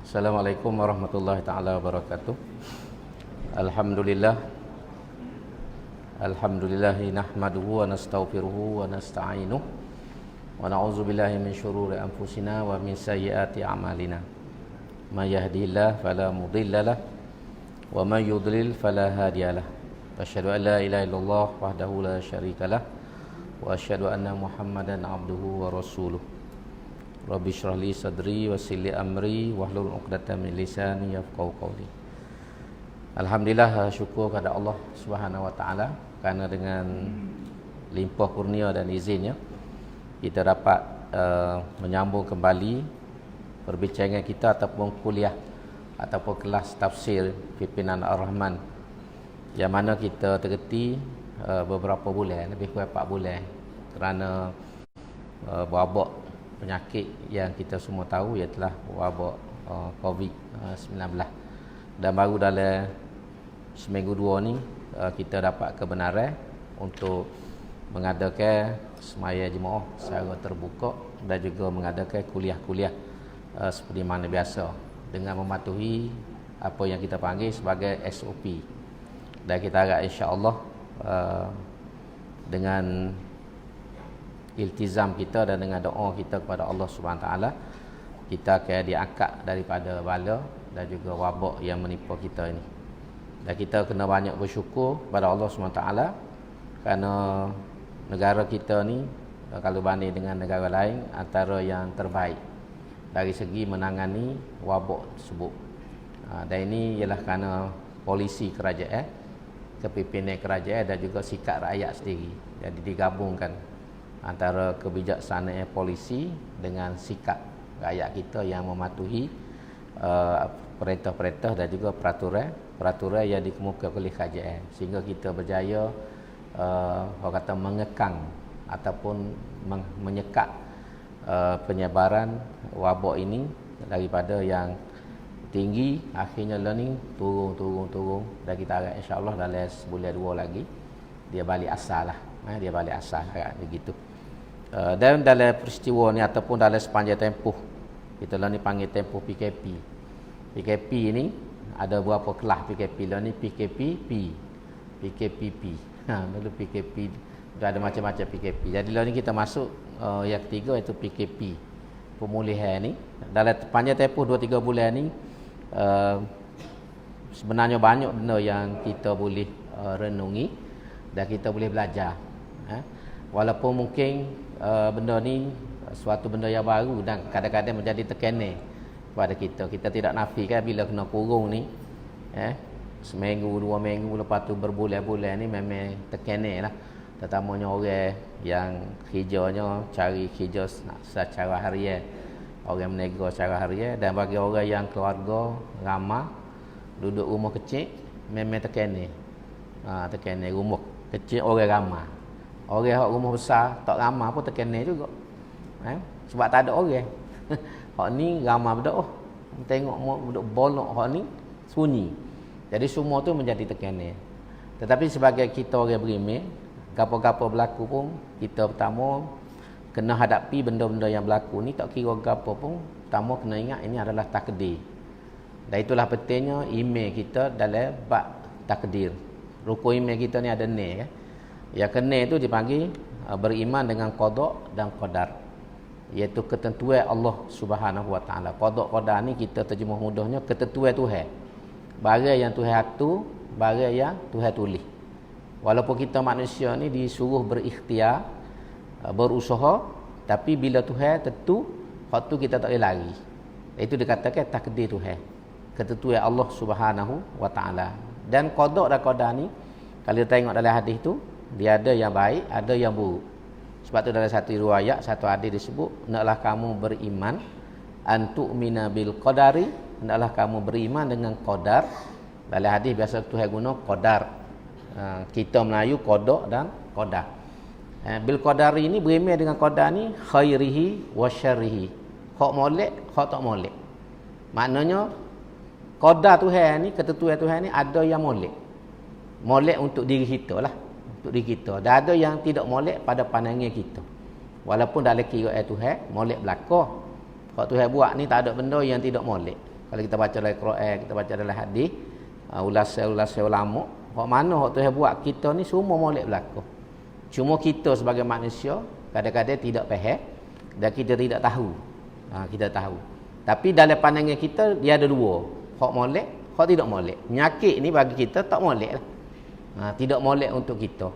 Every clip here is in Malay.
Assalamualaikum warahmatullahi taala wabarakatuh. Alhamdulillah. Alhamdulillahi nahmaduhu wa nastaghfiruhu wa nasta'inuh wa na'udzu billahi min syururi anfusina wa min sayyiati a'malina. May yahdihillahu fala mudhillalah wa may yudlil fala hadiyalah. Asyhadu an la ilaha illallah wahdahu la syarikalah wa asyhadu anna Muhammadan abduhu wa rasuluh. Rabbi shrah li sadri wa yassir li amri wahlul 'uqdatam min lisani yafqahu qawli. Alhamdulillah, syukur kepada Allah Subhanahu wa taala kerana dengan limpah kurnia dan izinnya kita dapat menyambung kembali perbincangan kita ataupun kuliah ataupun kelas tafsir pimpinan Ar-Rahman yang mana kita terhenti beberapa bulan, lebih kurang 4 bulan kerana wabak penyakit yang kita semua tahu ialah wabak COVID-19. Dan baru dalam seminggu dua ni kita dapat kebenaran untuk mengadakan semaya jemaah secara terbuka dan juga mengadakan kuliah-kuliah seperti mana biasa dengan mematuhi apa yang kita panggil sebagai SOP. Dan kita harap insya-Allah dengan iltizam kita dan dengan doa kita kepada Allah Subhanahu taala kita akan diangkat daripada bala dan juga wabak yang menimpa kita ini. Dan kita kena banyak bersyukur kepada Allah Subhanahu taala kerana negara kita ni kalau banding dengan negara lain antara yang terbaik dari segi menangani wabak tersebut. Dan ini ialah kerana polisi kerajaan, kepimpinan kerajaan dan juga sikap rakyat sendiri. Jadi digabungkan antara kebijaksanaan polisi dengan sikap rakyat kita yang mematuhi perintah-perintah dan juga peraturan yang dikemukakan oleh kerajaan sehingga kita berjaya orang kata mengekang ataupun menyekat penyebaran wabak ini daripada yang tinggi akhirnya learning turun dan kita harap insya-Allah dalam sebulan dua lagi dia balik asal lah. Dia balik asal begitu. Dan dalam peristiwa ni ataupun dalam sepanjang tempoh kita lah ni panggil tempoh PKP. PKP ni ada berapa kelas PKP lah ni PKPP, PKPP. Dulu PKP ada macam-macam PKP. Jadi lah ni kita masuk yang ketiga iaitu PKP. Pemulihan ni dalam panjang tempoh 2-3 bulan ni sebenarnya banyak benda yang kita boleh renungi dan kita boleh belajar. Walaupun mungkin benda ni suatu benda yang baru dan kadang-kadang menjadi tekanan kepada kita. Kita tidak nafikan bila kena kurung ni seminggu, 2 minggu, lepas tu berbulan-bulan ni memang tekanan lah. Terutamanya orang yang kerjanya cari kerja secara harian, orang menega secara harian, dan bagi orang yang keluarga ramai duduk rumah kecil memang tekanan. Tekanan rumah kecil orang ramai. Orang rumah besar tak ramai pun tekanan juga. Sebab tak ada orang. Hak ni ramai bedak. Tengok duduk bolok hak ni sunyi. Jadi semua tu menjadi tekanan. Tetapi sebagai kita orang beriman, gapo-gapo berlaku pun kita pertama kena hadapi benda-benda yang berlaku ni, tak kira gapo pun pertama kena ingat ini adalah takdir. Dan itulah pentingnya iman kita dalam bab takdir. Rukun iman kita ni ada ni kan. Yang kena itu dipanggil beriman dengan qada dan qadar, iaitu ketentuan Allah Subhanahu wa taala. Qada qadar ni kita terjemah mudahnya ketentuan Tuhan. Barang yang Tuhan atur, barang yang Tuhan tulis. Walaupun kita manusia ni disuruh berikhtiar, berusaha, tapi bila Tuhan tentu, waktu kita tak boleh lari. Itu dikatakan takdir Tuhan, ketentuan Allah Subhanahu wa taala. Dan qada dan qadar ni kalau kita tengok dalam hadis tu, dia ada yang baik, ada yang buruk. Sebab tu dalam satu riwayat, satu hadis disebut, hendaklah kamu beriman antu'mina bil qadari, hendaklah kamu beriman dengan qadar. Dalam hadis biasa Tuhan guna qadar. Kita Melayu qada dan qadar. Bil qadari ini beriman dengan qadar ni khairihi wa syarrihi. Hak molek, hak tak molek. Maknanya qadar Tuhan ni, ketentuan Tuhan ni ada yang molek. Molek untuk diri kita lah, untuk diri kita. Dan ada yang tidak molek pada pandangan kita. Walaupun dalam kiraan Tuhan molek belaka. Hak Tuhan buat ni tak ada benda yang tidak molek. Kalau kita baca dalam Quran, kita baca dalam hadis, ulas ulama, hak mana hak Tuhan buat kita ni semua molek belaka. Cuma kita sebagai manusia kadang-kadang tidak faham dan kita tidak tahu. Kita tahu. Tapi dalam pandangan kita dia ada dua. Hak molek, hak tidak molek. Penyakit ni bagi kita tak molek lah. Tidak molek untuk kita.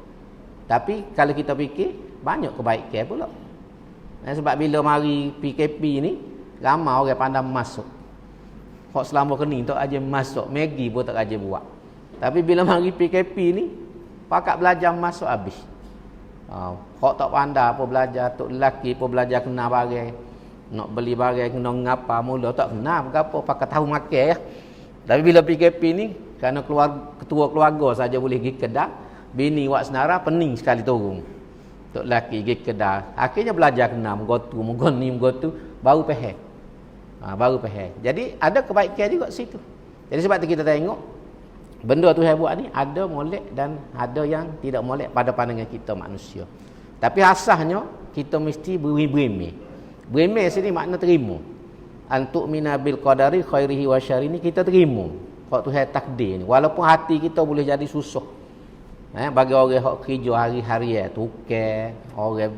Tapi kalau kita fikir banyak kebaikan pula. Sebab bila mari PKP ni ramai orang pandang masuk. Hak selama kening tak aja masuk, Maggi pun tak aja buat. Tapi bila mari PKP ni pakat belajar masuk habis. Hak tak pandai apa belajar, tok lelaki pun belajar kena barang. Nak beli barang kena ngapa mula tak kena apa pakat tahu makan ya. Tapi bila PKP ni kerana ketua keluarga saja boleh pergi kedai, bini buat senara pening sekali turun. Tok lelaki pergi kedai, akhirnya belajar kena menggotu, menggotu baru faham. Baru faham. Jadi ada kebaikan juga situ. Jadi sebab tu kita tengok benda Tuhan buat ni ada molek dan ada yang tidak molek pada pandangan kita manusia. Tapi asasnya kita mesti berimeh. Berimeh sini makna terima. Antuk minabil qadari khairihi wa syarrihi ni kita terima. Hak Tuhan takdir ni. Walaupun hati kita boleh jadi susah. Bagi orang hak kerja hari-hari tukar, orang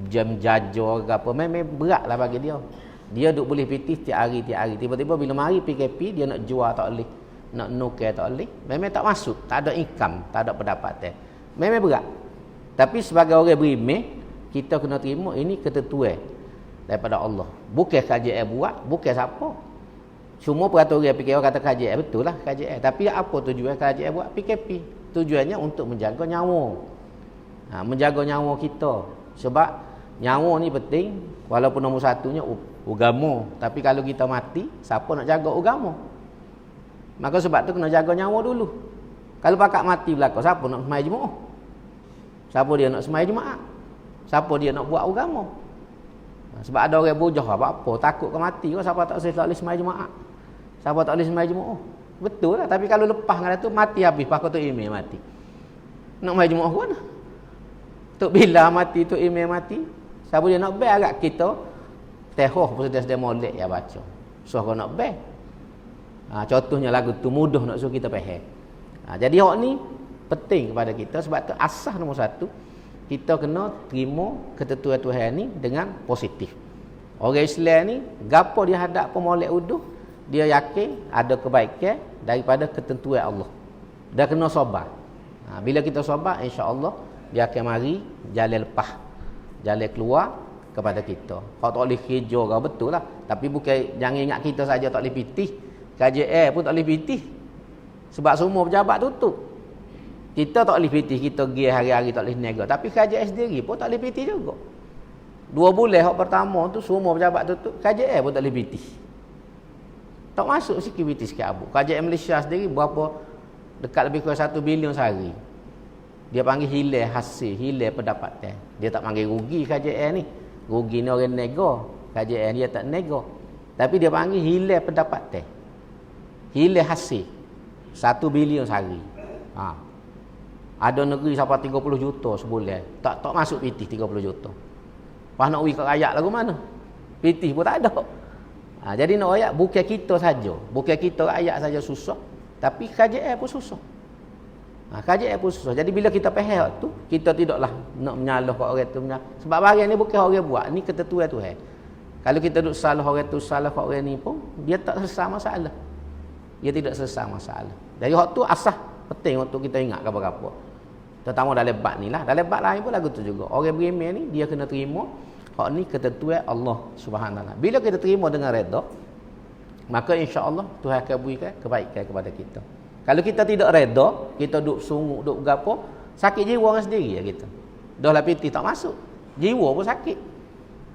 jam jajar ke apa, memang beratlah bagi dia. Dia duk boleh pitih tiap hari. Tiba-tiba bila mari PKP dia nak jual tak boleh. Nak nukar tak boleh. Memang tak masuk, tak ada income, tak ada pendapatan. Memang berat. Tapi sebagai orang berimeh, kita kena terima ini ketentuan daripada Allah. Bukan kajian buat, bukan siapa. Cuma peraturan PKP kata kajian betul lah kajian. Tapi apa tujuan kajian buat PKP? Tujuannya untuk menjaga nyawa. Menjaga nyawa kita. Sebab nyawa ni penting. Walaupun nombor satunya agama. Tapi kalau kita mati, siapa nak jaga agama? Maka sebab tu kena jaga nyawa dulu. Kalau pakat mati belakang, siapa nak semai Jumaat? Siapa dia nak semai Jumaat? Siapa dia nak buat agama? Sebab ada orang bujah apa-apa, takut ke mati ke, siapa tak boleh semai Jumaat? Siapa tak boleh semai Jumaat? Betul lah, tapi kalau lepas dengan tu mati habis, pakar tu email mati. Nak semai Jumaat ke mana? Tok bila mati, Tok email mati. Siapa dia nak bayar agak kita tehoh pun sedang molek ya baca. So kau nak bayar. Contohnya lagu tu mudah nak suruh kita faham. Jadi hak ni penting kepada kita sebab tu asas nombor satu kita kena terima ketentuan Tuhan ni dengan positif. Orang Islam ni gapo dia hadap pemolek uduh, dia yakin ada kebaikan daripada ketentuan Allah. Dia kena sabar. Bila kita sabar, insya-Allah dia akan mari jalan lepas. Jalan keluar kepada kita. Hak tak boleh kerja kau betul lah. Tapi bukan jangan ingat kita saja tak boleh pitih. KJL pun tak boleh pitih. Sebab semua pejabat tutup. Kita tak boleh pitih, kita pergi hari-hari tak boleh niaga. Tapi KJL sendiri pun tak boleh pitih juga. 2 bulan hak pertama tu semua pejabat tutup, KJL pun tak boleh pitih. Tak masuk sikit pitih sikit abu. KJL Malaysia sendiri berapa dekat lebih kurang 1 bilion sehari. Dia panggil hilang hasil, hilang pendapatan. Dia tak panggil rugi KJL ni. Rugi ni orang nego. KJL dia tak nego. Tapi dia panggil hilang pendapatan. Hilang hasil. 1 bilion sehari. Ada negeri sampai 30 juta sebulan. Tak masuk pitih 30 juta. Pas nak pergi ke rakyat lagu mana? Pitih pun tak ada. Jadi nak rakyat bukan kita saja. Bukan kita rakyat saja susah. Tapi KJL pun susah. KJL pun susah. Jadi bila kita faham tu, kita tidaklah nak menyalah kat orang tu. Sebab barang ni bukan orang buat. Ni ketentuan Tuhan. Kalau kita duduk salah orang tu, salah kat orang ni pun, dia tak selesai masalah. Dia tidak selesai masalah. Jadi hak tu asas penting untuk kita ingat apa-apa. Terutama dalam bab ni lah. Dalam bab lain pun lagu tu juga. Orang beriman ni dia kena terima hak ni ketentuan Allah Subhanahu Wa Taala. Bila kita terima dengan redha, maka insya-Allah Tuhan akan berikan kebaikan kepada kita. Kalau kita tidak redha, kita duk sungguh, duk gapo, sakit jiwa orang sendiri ya kita. Dah lah pitih tak masuk. Jiwa pun sakit.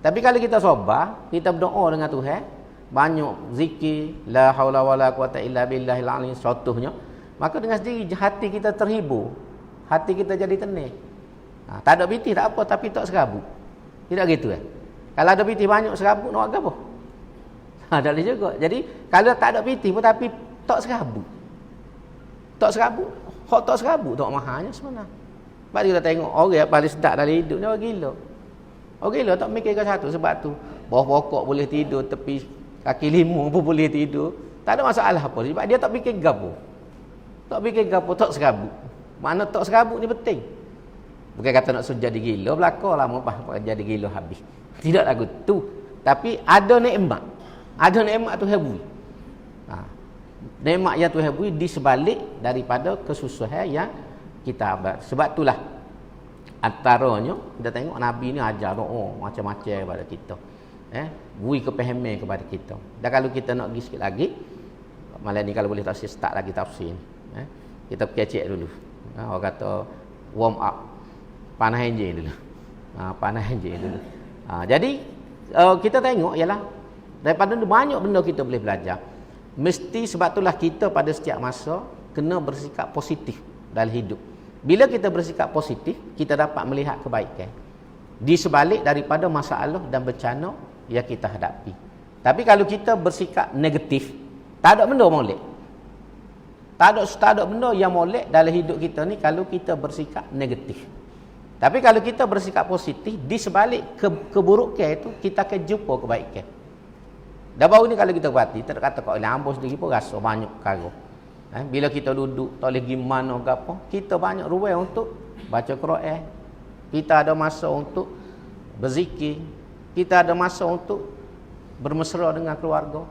Tapi kalau kita sabar, kita berdoa dengan Tuhan, banyak zikir, la haula wala quwata illa billahil aliyyil contohnya, maka dengan sendiri hati kita terhibur. Hati kita jadi tenang. Tak ada pitih tak apa, tapi tak serabut. Tidak gitu kan? Kalau ada pitih banyak serabut, nak apa? Tak boleh juga. Jadi, kalau tak ada pitih pun tapi tak serabut. Tak serabut. Hak tak serabut, tak mahalnya sebenarnya. Sebab kita tengok orang yang paling sedap dalam hidup ni orang gila. Orang gila tak mikirkan satu. Sebab tu bawah pokok boleh tidur, tepi kaki limau pun boleh tidur. Tak ada masalah apa. Sebab dia tak fikir gapo. Tak fikir gapo, tak serabut. Mana tak serabut ni penting. Bukan kata nak suruh jadi gila, belakang lama apa jadi gila habis. Tidak lagu tu. Tapi ada nikmat. Ada nikmat tu hebui. Nikmat yang tu hebui di sebalik daripada kesusahan yang kita abad. Sebab itulah antaranya kita tengok Nabi ni ajar doa macam-macam kepada kita. Beri kepahaman kepada kita. Dan kalau kita nak pergi sikit lagi, malam ni kalau boleh tafsir start lagi tafsir. Kita kecek dulu. Orang kata warm up. Panah enjin dulu. Panah enjin dulu. Jadi kita tengok ialah daripada banyak benda kita boleh belajar. Mesti sebab itulah kita pada setiap masa kena bersikap positif dalam hidup. Bila kita bersikap positif, kita dapat melihat kebaikan di sebalik daripada masalah dan bencana yang kita hadapi. Tapi kalau kita bersikap negatif, tak ada benda molek. Tak ada benda yang molek dalam hidup kita ni kalau kita bersikap negatif. Tapi kalau kita bersikap positif, di sebalik keburukan itu kita akan jumpa kebaikan. Dah baru ni kalau kita perhati, tak kata kau ambos sendiri pun rasa banyak perkara. Bila kita duduk tak boleh pergi mana ke apa, kita banyak ruang untuk baca Quran. Kita ada masa untuk berzikir. Kita ada masa untuk bermesra dengan keluarga.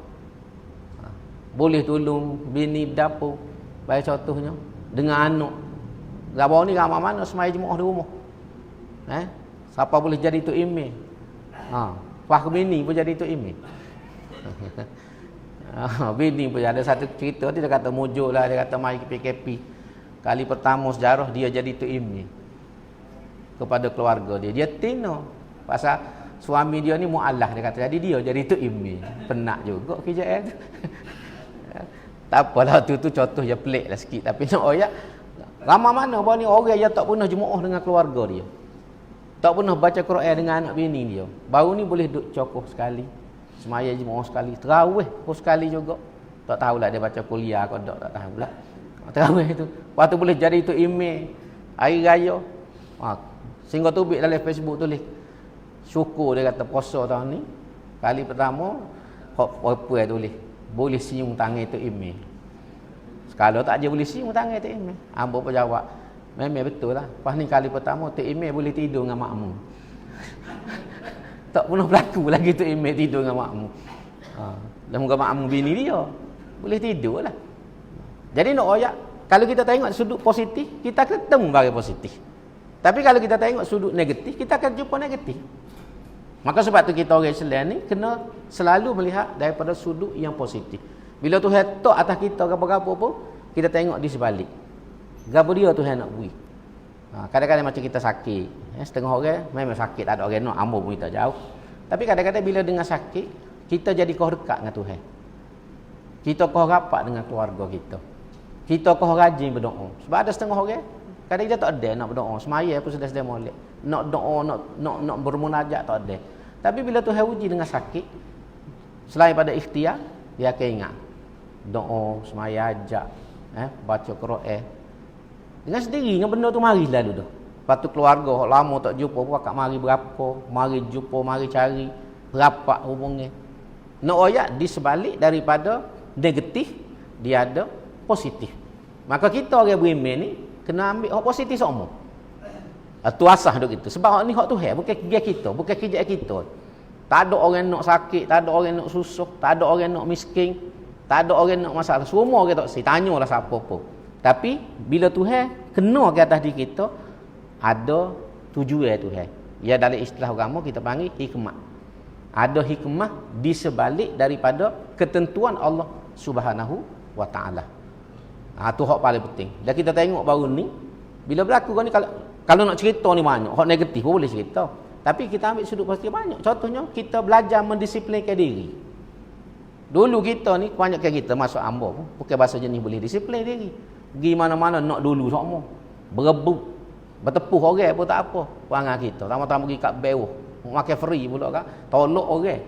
Boleh tolong bini dapur, baik contohnya dengan anak. Gabau ni ramai mana semai jemaah di rumah. Siapa boleh jadi tu email. Faham bini pun jadi tu email. Bini pun ada satu cerita dia kata mujuk lah, dia kata mari PKP kali pertama sejarah dia jadi tu imi kepada keluarga dia tina pasal suami dia ni mu'allah, dia kata jadi dia jadi tu imi. Penat juga kerja tu. Tak apalah, tu contoh yang pelik lah sikit, tapi nak ayat ramai mana bahawa ni orang yang tak pernah jemaah dengan keluarga dia, tak pernah baca Quran dengan anak bini dia, baru ni boleh duduk cokoh sekali, semaya jemaah sekali, terawih pun sekali juga. Tak tahulah dia baca kuliah atau tak tahulah. Terawih tu. Lepas tu boleh jadi tu email hari raya. Sehingga tu dalam Facebook tulis syukur, dia kata puasa tahun ni kali pertama apa tulis boleh siung tangan tu email. Kalau tak je boleh siung tangan tu email. Ambo pun jawab, memang betul lah. Pas ni kali pertama tu email boleh tidur dengan makmum. Tak pernah berlaku lagi tu email tidur dengan makmum. Dan muka makmum bini dia boleh tidur lah. Jadi nak oyak, kalau kita tengok sudut positif, kita ketemu bagi positif. Tapi kalau kita tengok sudut negatif, kita akan jumpa negatif. Maka sebab tu kita orang Islam ni kena selalu melihat daripada sudut yang positif. Bila Tuhan tok atas kita apa-apa pun, kita tengok di sebalik. Gapo dia Tuhan nak beri. Kadang-kadang macam kita sakit, setengah orang memang sakit, tak ada orang nak ambo pun kita jauh. Tapi kadang-kadang bila dengan sakit, kita jadi kau dekat dengan Tuhan. Kita kau rapat dengan keluarga kita. Kita kau rajin berdoa. Sebab ada setengah orang kadang kita tak ada nak berdoa. Semaya pun sudah molek. Nak doa, nak bermunajat tak ada. Tapi bila Tuhan uji dengan sakit, selain pada ikhtiar, dia akan ingat doa, semaya ajak, baca Quran. Dengan sendirinya benda tu mari lalu dah. Lepas tu keluarga lama tak jumpa pun akak mari berapa, mari jumpa, mari cari, rapat hubungan. Nak ayat di sebalik daripada negatif, dia ada positif. Maka kita orang beriman ni kena ambil hak positif semua. Tu asah duk gitu. Sebab hak ni hak Tuhan, bukan kerja kita, bukan kerja kita. Tak ada orang nak sakit, tak ada orang nak susah, tak ada orang nak miskin, tak ada orang nak masalah. Semua orang tak si, tanyalah siapa pun. Tapi bila Tuhan kena ke atas diri kita, ada tujuan Tuhan. Ya dalam istilah agama kita panggil hikmah. Ada hikmah di sebalik daripada ketentuan Allah Subhanahu wa taala. Tu hak paling penting. Dan kita tengok baru ni bila berlaku ni, kalau nak cerita ni banyak, hak negatif pun boleh cerita. Tapi kita ambil sudut positif banyak. Contohnya kita belajar mendisiplinkan diri. Dulu kita ni kebanyakan kita masuk ambo pun bukan bahasa jenis boleh disiplin diri. Pergi mana-mana nak dulu semua. Berebut, bertepuh orang pun tak apa. Perangai kita. Tama-tama pergi kat bawah, makan free pula kan. Tolok orang.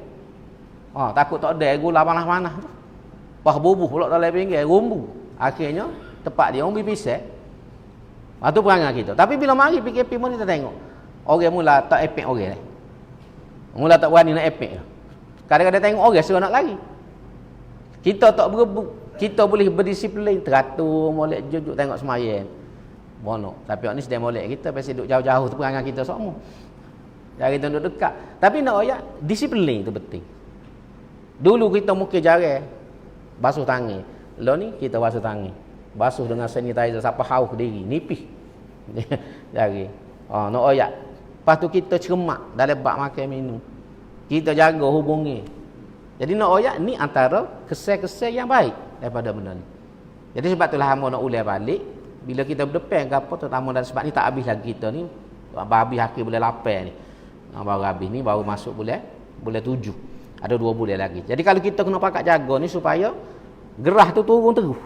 Takut tak ada gula panas-panas tu. Pas bubuh pula dalam pinggir rumbu. Akhirnya tempat dia umbi pisang. Itu perangai kita. Tapi bila mari PKP pun kita tengok. Orang mula tak epek orang. Mula tak berani nak epek. Kadang-kadang tengok orang suruh nak lari. Kita tak berebut. Kita boleh berdisiplin, teratur, molek jujuk tengok semayang. Bonok. Tapi orang ni sedang molek kita, pasal duduk jauh-jauh tu perangai kita semua. Jadi kita duduk dekat. Tapi nak ayat, disiplin tu penting. Dulu kita mungkin jarang basuh tangan. Lo ni kita basuh tangan. Basuh dengan sanitizer sampai haus ke diri, nipis. Jadi, nak ayat. Lepas tu kita cermat dalam bab makan minum. Kita jaga hubungi. Jadi nak ayat ni antara kesan-kesan yang baik daripada benda ni. Jadi sebab itulah hamba nak ulang balik. Bila kita berdepan ke apa, terutama dan sebab ni tak habis lagi kita ni. Habis akhir bulan 8 ni. Baru habis ni, baru masuk bulan 7. Ada 2 bulan lagi. Jadi kalau kita kena pakat jaga ni supaya gerah tu turun terus.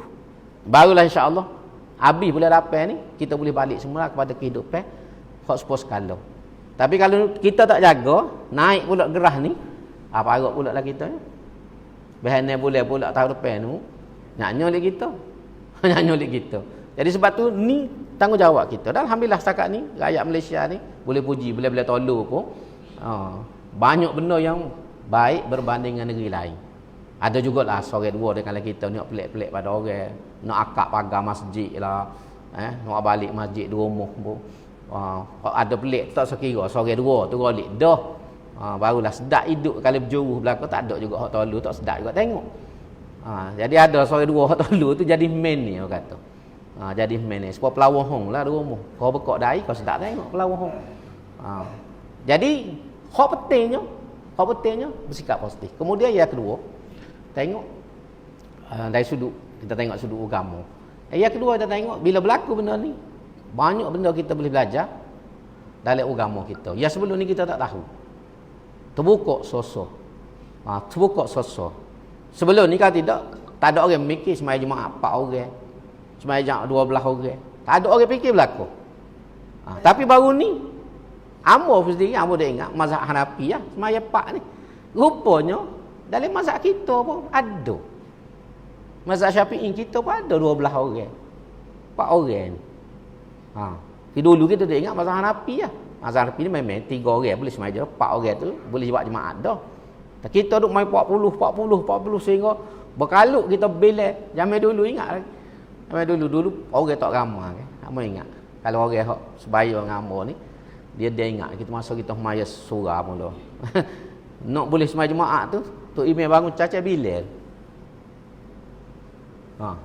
Barulah insya-Allah habis bulan 8 ni kita boleh balik semula kepada kehidupan hak sepos skala. Tapi kalau kita tak jaga, naik pula gerah ni, apa arok pula lah kita ni. Bahan bulan pula tahun depan tu, nyanyo oleh kita. Nyanyo oleh kita. Jadi sebab tu ni tanggungjawab kita. Dan alhamdulillah setakat ni rakyat Malaysia ni boleh puji, boleh tolong pun. Banyak benda yang baik berbanding dengan negeri lain. Ada jugalah sore dua dia kalau kita nak pelik-pelik pada orang, nak akak pagar masjid lah, nak balik masjid di rumah pun. Ada pelik tak sekira sore dua tu golik dah. Barulah sedap hidup kalau berjuruh belakang tak ada juga hak tolu tak sedap juga tengok. Jadi ada sore dua hak tolu tu jadi main ni orang kata. Jadi main ni sebab pelawahong lah di rumah. Kau bekok dai kau sedap tengok pelawahong. Jadi hak pentingnya bersikap positif. Kemudian yang kedua, tengok dari sudut kita tengok sudut agama. Yang kedua kita tengok bila berlaku benda ni, banyak benda kita boleh belajar dalam agama kita. Yang sebelum ni kita tak tahu. Terbuka sosok. Terbuka sosok. Sebelum ni kalau tidak, tak ada orang mikir semaya jemaah 4 orang. Semaya jemaah 12 orang. Tak ada orang fikir berlaku. Tapi baru ni, Amo sendiri, Amo dah ingat mazhab Hanafi lah, semaya 4 ni. Rupanya, dalam mazhab kita pun ada. Mazhab Syafi'i kita pun ada 12 orang. 4 orang ni. Dulu kita dah ingat mazhab Hanafi lah. Mazhab Hanafi ni memang 3 orang boleh semaya, 4 orang tu boleh buat jemaah dah. Kita duk main 40 sehingga berkaluk kita bila zaman dulu ingat lagi. Zaman dulu orang tak ramai kan. Hamo ingat. Kalau orang hak sebaya dengan hamba ni dia ingat kita masa kita maya surah mula. Nak boleh semaya jemaah tu Tok Imam bangun caca Bilal.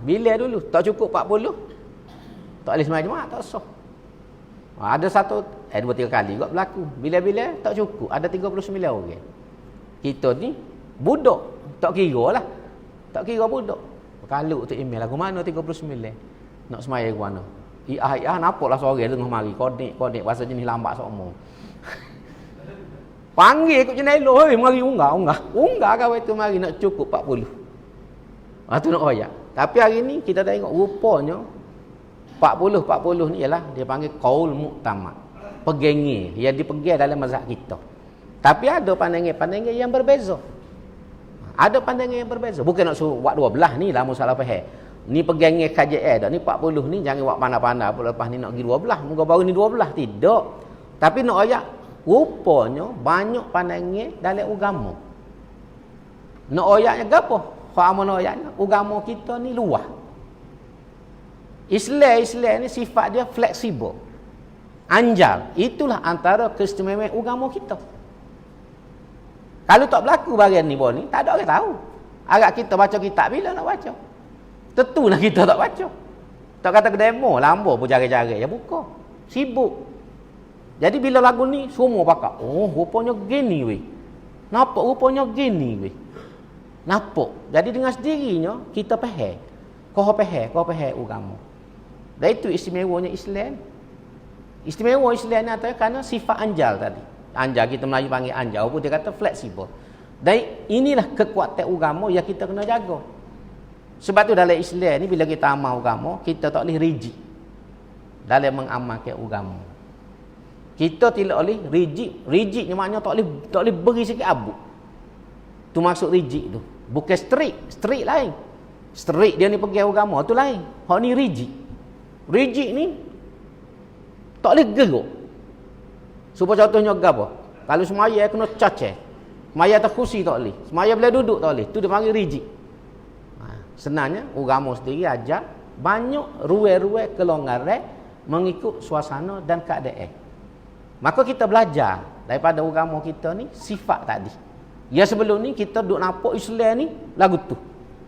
Bilal dulu tak cukup 40. Tak boleh semaya jemaah tak sah. Ada satu 2-3 kali juga berlaku. Bila-bila tak cukup, ada 39 orang. Kita ni budak, tak kira lah. Tak kira budak. Kalau tu email lagu mana 39. Nak semaya ke mana? Iya nampaklah seorang tengah mari kodik bahasa jenis lambat sokmo. Panggil ikut jenelo, "Hei, mari unggah kau itu mari nak cukup 40." Tu nak royak. Tapi hari ni kita tengok rupanya 40 ni ialah dia panggil qaul muktamad. Pegangan yang dipegang dalam mazhab kita. Tapi ada pandangan yang berbeza. Ada pandangan yang berbeza. Bukan nak suruh buat 12 ni lah masalah faham. Ni pegangan KJL dah. Ni 40 ni jangan buat pandai-pandai pula lepas ni nak pergi 12. Muka baru ni 12 tidak. Tapi nak ayat rupanya banyak pandangan dalam agama. Nak ayatnya gapo? Hak amun ayatnya agama kita ni luas. Islam ni sifat dia fleksibel. Anjal. Itulah antara keistimewaan agama kita. Kalau tak berlaku bagian ni bawah ni, tak ada orang tahu. Agak kita baca kitab bila nak baca. Tentulah kita tak baca. Tak kata ke demo, lambo pun jari-jari. Ya buka. Sibuk. Jadi bila lagu ni, semua pakak. Oh, rupanya gini weh. Nampak rupanya gini weh. Nampak. Jadi dengan sendirinya, kita faham. Kau faham agama. Dan itu istimewanya Islam. Istimewa Islam ni atau kerana sifat anjal tadi. Anjal kita Melayu panggil anjal pun dia kata fleksibel. Dan inilah kekuatan agama yang kita kena jaga. Sebab tu dalam Islam ni bila kita amal agama, kita tak boleh rigid dalam mengamalkan agama. Kita tidak boleh rigid. Rigid ni maknanya tak boleh beri sikit abu. Tu maksud rigid tu. Bukan strict. Strict lain. Strict dia ni pergi agama tu lain. Hak ni rigid. Rigid ni tak boleh gerak. Supaya contohnya apa? Kalau semaya kena cace. Semaya atas kursi tak boleh. Semaya boleh duduk tak boleh. Tu dia panggil rigid. Senangnya agama sendiri ajar banyak ruai-ruai kelonggaran mengikut suasana dan keadaan. Maka kita belajar daripada agama kita ni sifat tadi. Ya sebelum ni kita duk nampak Islam ni lagu tu.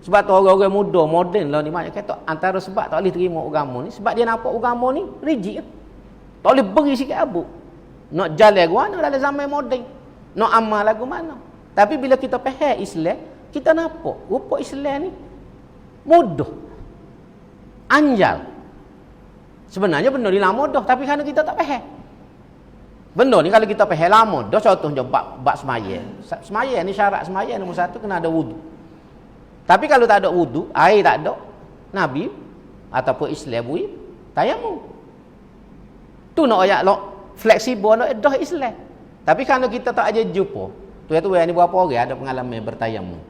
Sebab tu orang-orang muda moden lah ni banyak kata antara sebab tak boleh terima agama ni sebab dia nampak agama ni rigid. Tak boleh beri sikit abuk. Nak jalan guna dalam zaman moden. Nak amal lagu mana. Tapi bila kita faham Islam, kita nampak rupa Islam ni mudah. Anjal. Sebenarnya benda ni lama dah tapi kerana kita tak faham. Benda ni kalau kita faham lama dah, contohnya bab semaya. Semaya ni syarat semaya nombor satu kena ada wudu. Tapi kalau tak ada wudu, air tak ada, Nabi ataupun Islam bui tayamum. Tu nak ayat lo fleksibel nak dah Islam. Tapi kalau kita tak aja jumpa, tu yang ni berapa orang ada pengalaman bertayamum.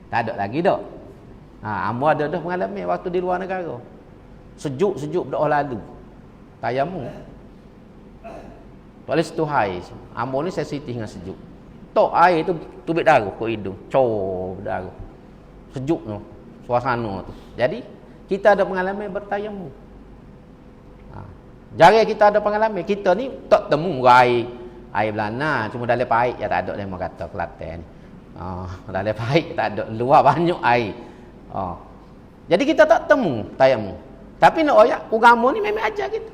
Tak ada lagi dak. Amba ada dah pengalaman waktu di luar negara. Sejuk-sejuk dah lalu. Tayamum. Tak boleh sentuh air. Amba ni sensitif dengan sejuk. Tok air tu tubik darah ke hidung. Darah. Sejuk tu. Suasana tu. Jadi kita ada pengalaman bertayamum. Jarang kita ada pengalaman. Kita ni tak temu air belana, cuma dalam paik ya tak ada dia kata Kelantan ni. Dalam paik tak ada, luar banyak air. Jadi kita tak temu tayamum. Tapi nak oyak agama ni memang ajar kita.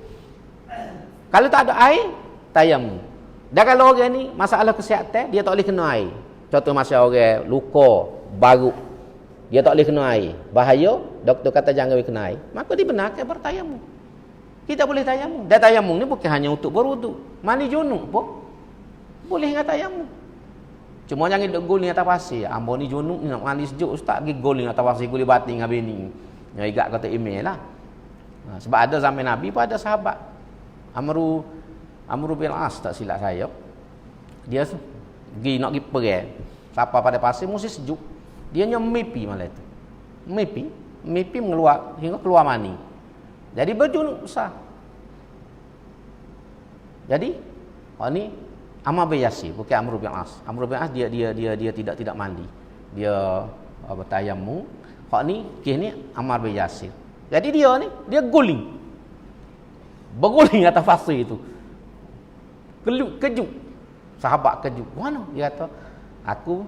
Kalau tak ada air, tayamum. Dan kalau orang ni masalah kesihatan, dia tak boleh kena air. Contoh masa orang luka baru, dia tak boleh kena air. Bahaya, doktor kata jangan kena air. Maka dibenarkan bertayamum. Kita boleh tayamum. Dan tayamum ni bukan hanya untuk berwuduk. Mandi junub pun boleh dengan tayamum. Cuma jangan duk guling atas pasir. Ambo ni junub ni nak mandi sejuk ustaz, pergi guling atas pasir, guling batin dengan bini. Yang ikat kata email lah. Sebab ada zaman Nabi pun ada sahabat. Amru bin As tak silap saya. Dia pergi nak pergi perang. Sampai pada pasir mesti sejuk. Dia hanya mimpi malam tu. Mimpi mengeluar hingga keluar mani. Jadi berjunub besar. Jadi ni Ammar bin Yasir, bukan Amr bin As. Amr bin As dia tidak mandi. Dia bertayamum. Hak ni kes ni Ammar bin Yasir. Jadi dia guling. Berguling atas pasir itu. Kejut. Sahabat kejut. Mana? Dia kata, aku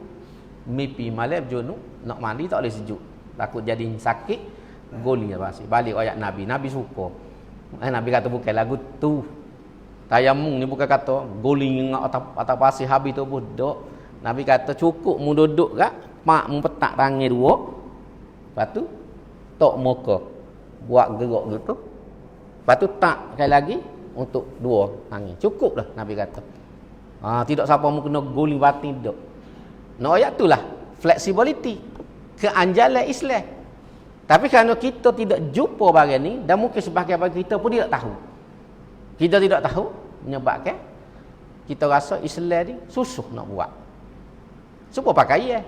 mimpi malam junub, nak mandi tak boleh sejuk. Takut jadi sakit. Guling atas pasir. Balik ayat Nabi. Nabi suka. Nabi kata bukan lagu tu. Tayamum ni bukan kata guling atas pasir habis tu duduk. Nabi kata cukup mu duduk kak, mak mu petak tangan dua. Lepas tu tok muka. Buat gerak gitu. Lepas tu tak sekali lagi untuk dua tangan. Cukuplah Nabi kata. Tidak siapa mu kena guling batin duduk. No ayat itulah flexibility. Keanjalan Islam. Tapi kerana kita tidak jumpa barang ni dan mungkin sebahagian bagi kita pun tidak tahu. Kita tidak tahu menyebabkan kita rasa Islam ni susah nak buat. Supaya pakai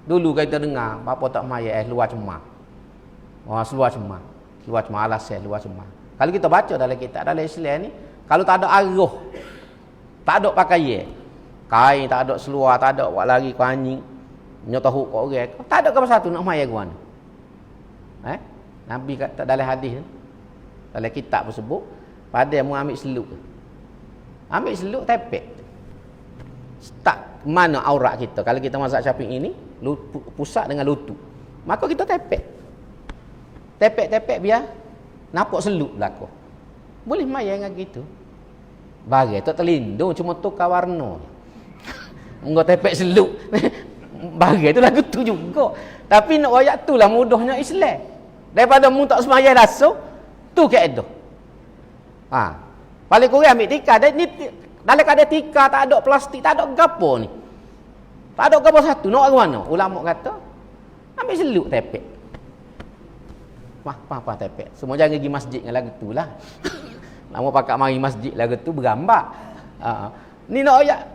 Dulu kita dengar bapa tak maya luar cemar. Luar cemar. Luar cemar alasan luar cemar. Kalau kita baca dalam kitab dalam Islam ni, kalau tak ada arah, tak ada pakai kain, tak ada seluar, tak ada buat lari ke anjing, nyotoh ke orang, tak ada ke satu nak maya gua. Nabi kata dalam hadis dalam kitab tersebut, pada mu ambil seluk. Ambil seluk tepek. Tak mana aurat kita. Kalau kita mazhab Syafi'i ini pusat dengan lutut. Maka kita tepek. Tepek biar nampak seluk belaka. Boleh maya dengan gitu. Bagai tak terlindung cuma tukar warna. Engkau tepek seluk. Bagai tu lagu tu juga. Tapi nak ayat tu lah mudahnya Islam. Daripada mu tak semaya rasa, tu kaedah. Paling kurang ambil tikar. Ni dalam keadaan tikar tak ada plastik, tak ada gapo ni. Tak ada gapo satu. Nak ke mana? Ulama kata, ambil seluk tepek. Apa tepek. Semua jangan pergi masjid dengan lagu tu lah. Lama pakat mari masjid lagu tu bergambar. Ni nak ayat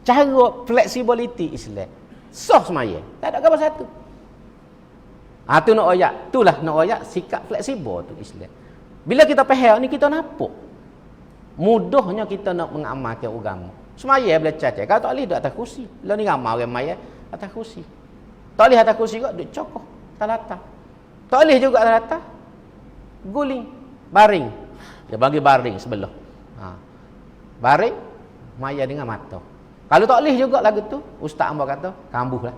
cara flexibility Islam. Soh semaya. Tak ada gapo satu. Tu nak ayat. Itulah nak ayat sikap fleksibel tu Islam. Bila kita faham ni kita nampak. Mudahnya kita nak mengamalkan agama. Semaya boleh cacat. Kalau tak boleh duduk atas kursi. Lah ni ramai orang maya atas kursi. Tak boleh atas kursi juga duduk cokoh. Tak latah. Tak boleh juga atas latah. Guling. Baring. Dia bagi baring sebelah. Baring. Maya dengan mata. Kalau tak boleh juga lagu tu. Ustaz Amba kata. Kambuh lah.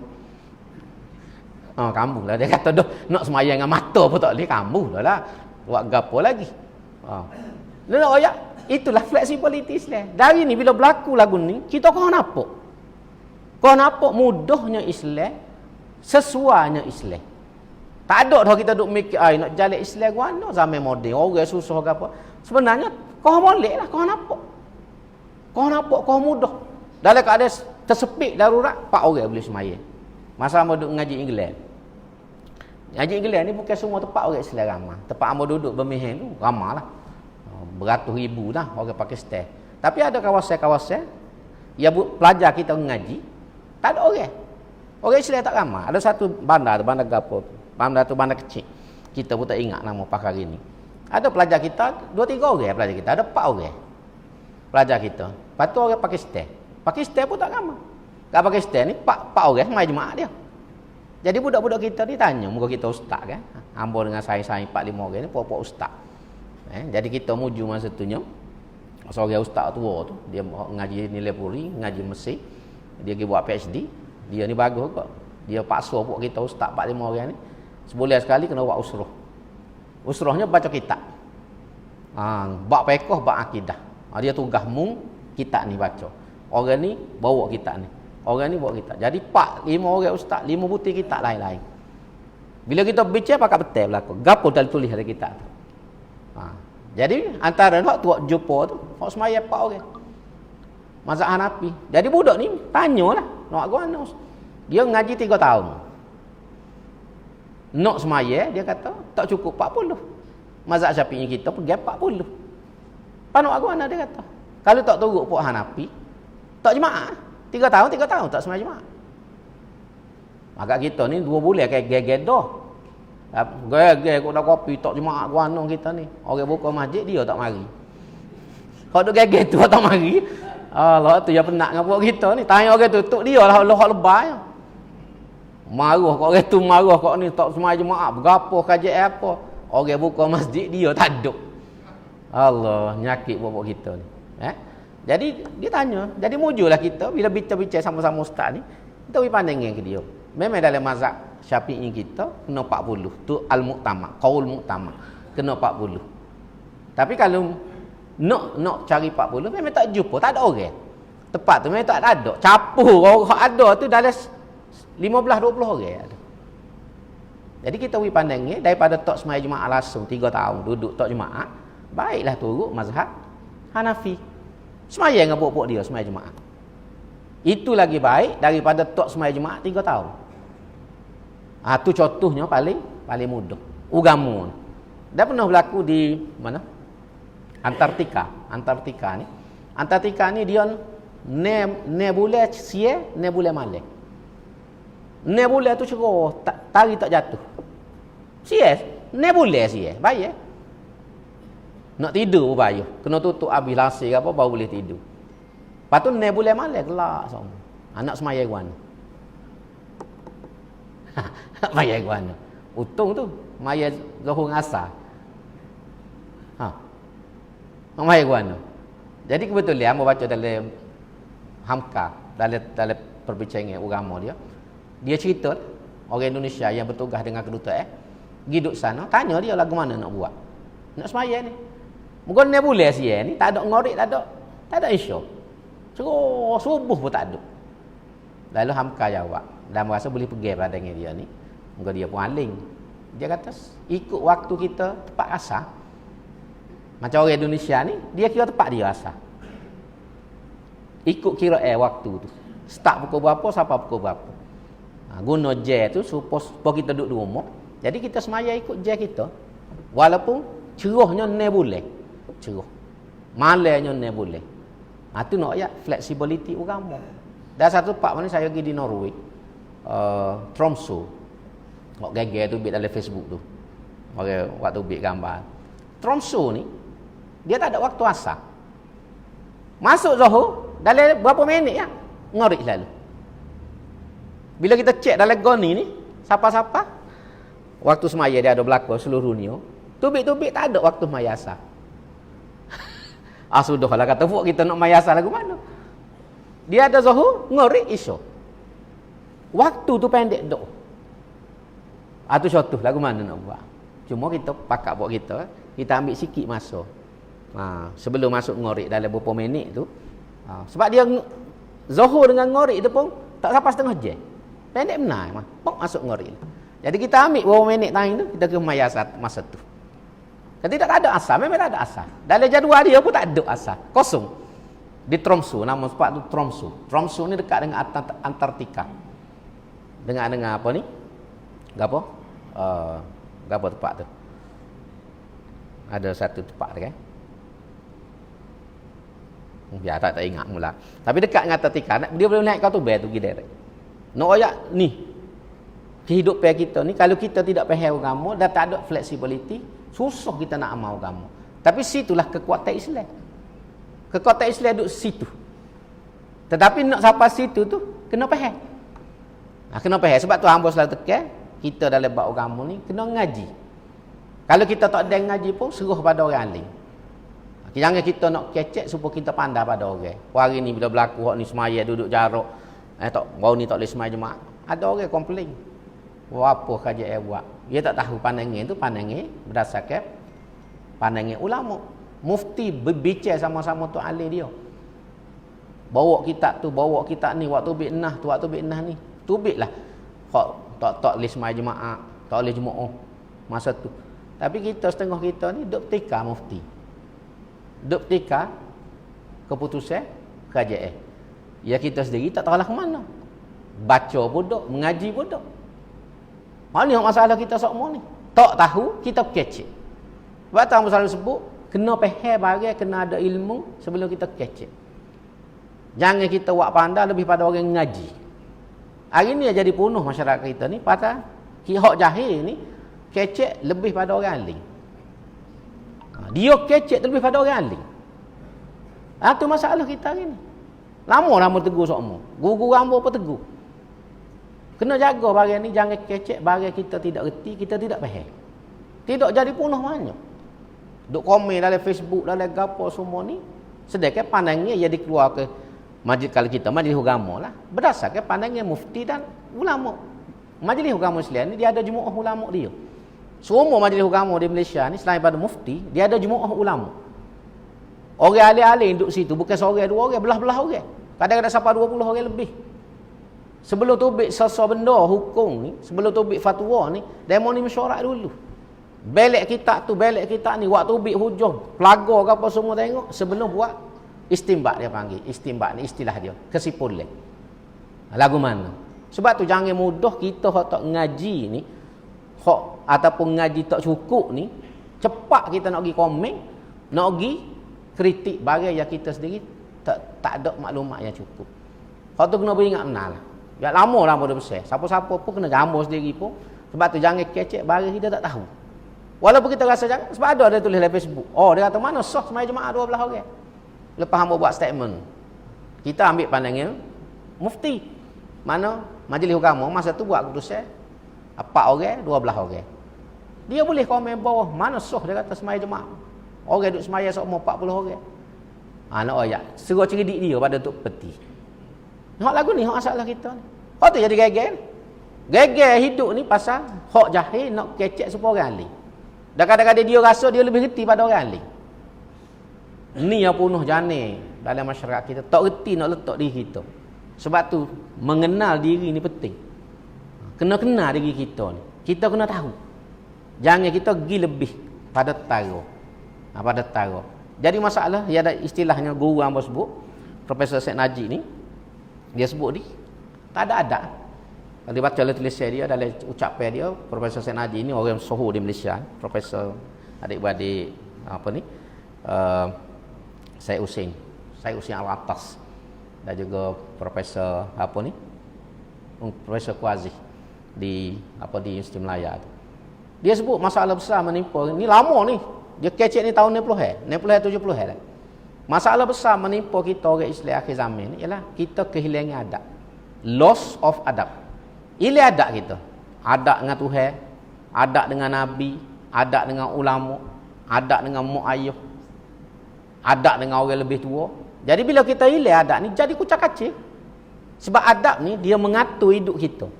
Kambuh lah. Dia kata dah. Nak semaya dengan mata pun tak boleh. Kambuh lah. Buat gapo lagi. Dia nak royak. Itulah flexibility Islam. Dari ni bila berlaku lagu ni, kita kau nampak. Kau nampak mudahnya Islam, sesuainya Islam. Tak ada dah kita duk mikir, nak jalan Islam guna zaman moden, orang susah ke apa. Sebenarnya kau boleh lah, kau nampak. Kau nampak kau mudah. Dalam keadaan tersepit darurat, 4 orang boleh semaya. Masa hamba duk ngaji England. Ngaji England ni bukan semua tempat orang Islam ramai. Tempat hamba duduk Birmingham tu ramai lah. Beratus ribu dah orang Pakistan. Tapi ada kawasan-kawasan yang pelajar kita mengaji, tak ada orang. Orang Islam tak ramai. Ada satu bandar tu, bandar gapo. Bandar tu bandar kecil. Kita pun tak ingat nama pakar ini. Ada pelajar kita 2-3 orang pelajar kita, ada 4 orang. Pelajar kita. Lepas tu orang Pakistan. Pakistan pun tak ramai. Kat Pakistan ni 4 orang mai jemaah dia. Jadi budak-budak kita ni tanya, muka kita ustaz kan. Hamba dengan saya 4-5 orang ni puak-puak ustaz. Jadi kita muju masa tu nya seorang ustaz tua tu, dia ngaji nilai puri, ngaji Mesir, dia pergi buat PhD, dia ni bagus kok. Dia paksa buat kita ustaz 4-5 orang ni sebulan sekali kena buat usrah. Usrahnya baca kitab. Bab fiqh, bab akidah. Dia tugas mung kitab ni baca. Orang ni bawa kitab ni. Orang ni bawa kitab. Jadi 4-5 orang ustaz, 5 butir kitab lain-lain. Bila kita bincang pakai betul berlaku. Gapo dah tulis ada kitab tu. Jadi antara hak tu jumpa tu, hak semaya 4 orang. Mazhab Hanafi. Jadi budak ni tanyalah, nak guna. Dia ngaji 3 tahun. Nak semaya dia kata tak cukup 40. Mazhab Syafi'i kita pergi 40. Panok guna dia kata. Kalau tak turut puak Hanafi, tak jemaah. 3 tahun tak semaya jemaah. Maka kita ni 2 bulan kayak gegedah. Gaya kau dah kopi tak jemaah guano kita ni. Orang buka masjid dia tak mari. Kau duk gaya tu tak mari. Allah tu yang penat dengan buat kita ni. Tanya orang tu tuk dia lah Allah lebay. Marah kau orang tu marah kau ni tak semua jemaah berapa kajian apa. Orang buka masjid dia tak duk. Allah nyakit buat kita ni. Jadi dia tanya, jadi mujulah kita bila bincang-bincang sama-sama ustaz ni, kita pergi pandangin ke dia. Memang dalam mazhab Syafi'i kita kena 40. Tu al-mu'tamad, qaul mu'tamad. Kena 40. Tapi kalau nak cari 40 memang tak jumpa, tak ada orang. Tempat tu memang tak ada. Capur orang ada tu dalam 15-20 orang ada. Jadi kita pergi pandangin daripada tak semaya jemaah langsung 3 tahun duduk tak jemaah, baiklah turut mazhab Hanafi. Semaya dengan pokok dia semaya jemaah. Itu lagi baik daripada tak semaya jemaah 3 tahun. Tu contohnya paling mudah. Agama. Dah pernah berlaku di mana? Antartika ni. Antartika ni dia ne bulan sia, ne bulan malam. Ne bulan tu cerah, tari tak jatuh. Sia, ne bulan sia, baik. Nak tidur pun payah. Kena tutup habis lasir apa baru boleh tidur. Lepas tu ne bulan malam gelak semua. Anak semaya guan. Maya guana. Untung tu maya Zuhur Asar. Maya guana. Jadi kebetulan hamba baca dalam Hamka, dalam perbincangan agama dia. Dia cerita orang Indonesia yang bertugas dengan kedutaan pergi duduk sana, tanya dia lagu mana nak buat. Nak semaya ni. Mungkin ni boleh sia ni, tak ada ngorik, tak ada isyak. Cerah subuh pun tak ada. Lalu Hamka jawab, dan rasa boleh pergi pada dia ni. Muka dia pun aling. Dia kata ikut waktu kita tepat asar. Macam orang Indonesia ni, dia kira tepat dia asar. Ikut kira waktu tu. Start pukul berapa sampai pukul berapa. Guna jam tu supaya kita duduk di rumah. Jadi kita semaya ikut jam kita. Walaupun cerahnya 6 bulan. Cerah. Malamnya 6 bulan. Tu nak ayat flexibility agama. Dan satu tempat mana saya pergi di Norway. Tromsø. Kok gagah tu bit dalam Facebook tu. Orang waktu bit gambar. Tromsø ni dia tak ada waktu asar. Masuk Zuhur, dalam berapa minit ya? Ngorik lalu. Bila kita cek dalam goni ni, siapa-siapa waktu semaya dia ada berlaku seluruh dunia, tubik-tubik tak ada waktu semaya asar. Sudahlah kata buat kita nak maya asar lagu mana? Dia ada Zuhur, ngorik Isya. Waktu tu pendek dok. Tu syatuh lagu mana nak buat? Cuma kita pakat buat kita ambil sikit masa. Sebelum masuk ngorik dalam beberapa minit tu. Sebab dia Zuhur dengan ngorik tu pun tak sampai setengah jam. Pendek benar pok masuk ngorik. Jadi kita ambil beberapa minit time tu, kita ke maya asar masa tu. Jadi tak ada asar, memang tak ada asar. Dalam jadual dia pun tak ada asar. Kosong. Di Tromsø, nama tempat tu Tromsø. Tromsø ni dekat dengan Antartika. Dengan apa ni? Gapo? Gapo tempat tu? Ada satu tempat tu kan? Ya tak ingat mula. Tapi dekat dengan Antartika, dia boleh naik kau tu bel tu pergi direct. Nak ayak ni. Kehidupan kita ni kalau kita tidak faham agama dan tak ada flexibility, susah kita nak amal agama. Tapi situlah kekuatan Islam. Kekuatan Islam duduk situ. Tetapi nak sampai situ tu kena faham. Kena faham sebab tu hamba selalu tekan kita dalam bab agama ni kena ngaji. Kalau kita tak ada ngaji pun seruh pada orang lain. Jangan kita nak kecek supaya kita pandai pada orang. Hari ni bila berlaku hak ni semaya duduk jarak, tak baru ni tak boleh semaya jemaah. Ada orang komplain. Apa kajian buat? Dia tak tahu pandangan tu pandangan berdasarkan pandangan ulama. Mufti berbicara sama-sama tu ahli dia. Bawa kitab tu, bawa kitab ni, waktu bik nah tu, waktu bik nah ni. Tubiklah. Hak tak boleh semaya jemaah, tak boleh jemaah masa tu. Tapi kita setengah kita ni duk tika mufti. Duk tika keputusan kajian. Ya kita sendiri tak tahulah ke mana. Baca pun duk, mengaji pun duk. Ni masalah kita semua ni. Tak tahu, kita kecek. Sebab tu Amba selalu sebut, kena faham barang, kena ada ilmu sebelum kita kecek. Jangan kita buat pandai lebih pada orang ngaji. Hari ni jadi penuh masyarakat kita ni pada hak jahil ni kecek lebih pada orang alim. Dia kecek lebih pada orang alim. Tu masalah kita hari ni. Lama tegur semua. Guru-guru Amba pun tegur. Kena jaga barang ni, jangan kecek barang kita tidak reti, kita tidak faham. Tidak jadi penuh banyak. Duk komen dalam Facebook, dalam gapo semua ni, sedangkan pandangnya ia dikeluar ke majlis kalau kita majlis agama lah. Berdasarkan pandangan mufti dan ulama. Majlis agama Islam ni dia ada jemaah ulama dia. Semua majlis agama di Malaysia ni selain pada mufti, dia ada jemaah ulama. Orang ahli-ahli duduk situ bukan seorang dua orang, belah-belah orang. Kadang-kadang sampai 20 orang lebih. Sebelum tubik sesuatu benda hukum ni, sebelum tubik fatwa ni, demo ni mesyuarat dulu. Belek kitab tu, belek kitab ni, waktu tubik hujung, pelaga ke apa semua tengok, sebelum buat istimbat dia panggil. Istimbat ni istilah dia, kesimpulan. Lagu mana? Sebab tu jangan mudah kita hak tak ngaji ni, hak ataupun ngaji tak cukup ni, cepat kita nak pergi komen, nak pergi kritik barang yang kita sendiri tak ada maklumat yang cukup. Hak tu kena beringat benar lah. Ya lama dah besar. Siapa-siapa pun kena gambar sendiri pun. Sebab tu jangan kecek barang kita tak tahu. Walaupun kita rasa jangan, sebab ada tulis dalam Facebook. Dia kata mana sah semaya jemaah 12 orang. Lepas hamba buat statement. Kita ambil pandangan mufti. Mana majlis agama masa tu buat keputusan 4 orang, 12 orang. Dia boleh komen bawah, mana sah dia kata semaya jemaah. Orang duduk semaya semua 40 orang. Nak ayat. Seruh cerdik dia pada Tok Peti. Hak lagu ni, hak masalah kita ni. Hak tu jadi geger. Geger hidup ni pasal hak jahil nak kecek supaya orang alim. Dan kadang-kadang dia rasa dia lebih reti pada orang alim. Ni yang penuh jane dalam masyarakat kita. Tak reti nak letak diri kita. Sebab tu, mengenal diri ni penting. Kena kenal diri kita ni. Kita kena tahu. Jangan kita pergi lebih pada tara. Pada tara. Jadi masalah, dia ada istilahnya guru Amba sebut, Profesor Syed Najib ni, dia sebut ni tak ada adab. Kalau dia baca tulisan dia dalam ucapan dia, Profesor Syed Najib ni orang sohor di Malaysia, Profesor adik-beradik apa ni, Syed Hussein Al-Atas, dan juga Profesor apa ni, Profesor Kuazi di Universiti Melaya tu. Dia sebut masalah besar menimpa ni lama ni. Dia kecek ni tahun 60-an, 70-an lah. Masalah besar menimpa kita orang Islam akhir zaman ni ialah kita kehilangan adab. Loss of adab. Hilang adab kita. Adab dengan Tuhan, adab dengan Nabi, adab dengan ulama, adab dengan mak ayah, adab dengan orang lebih tua. Jadi bila kita hilang adab ni jadi kucak-kacir. Sebab adab ni dia mengatur hidup kita.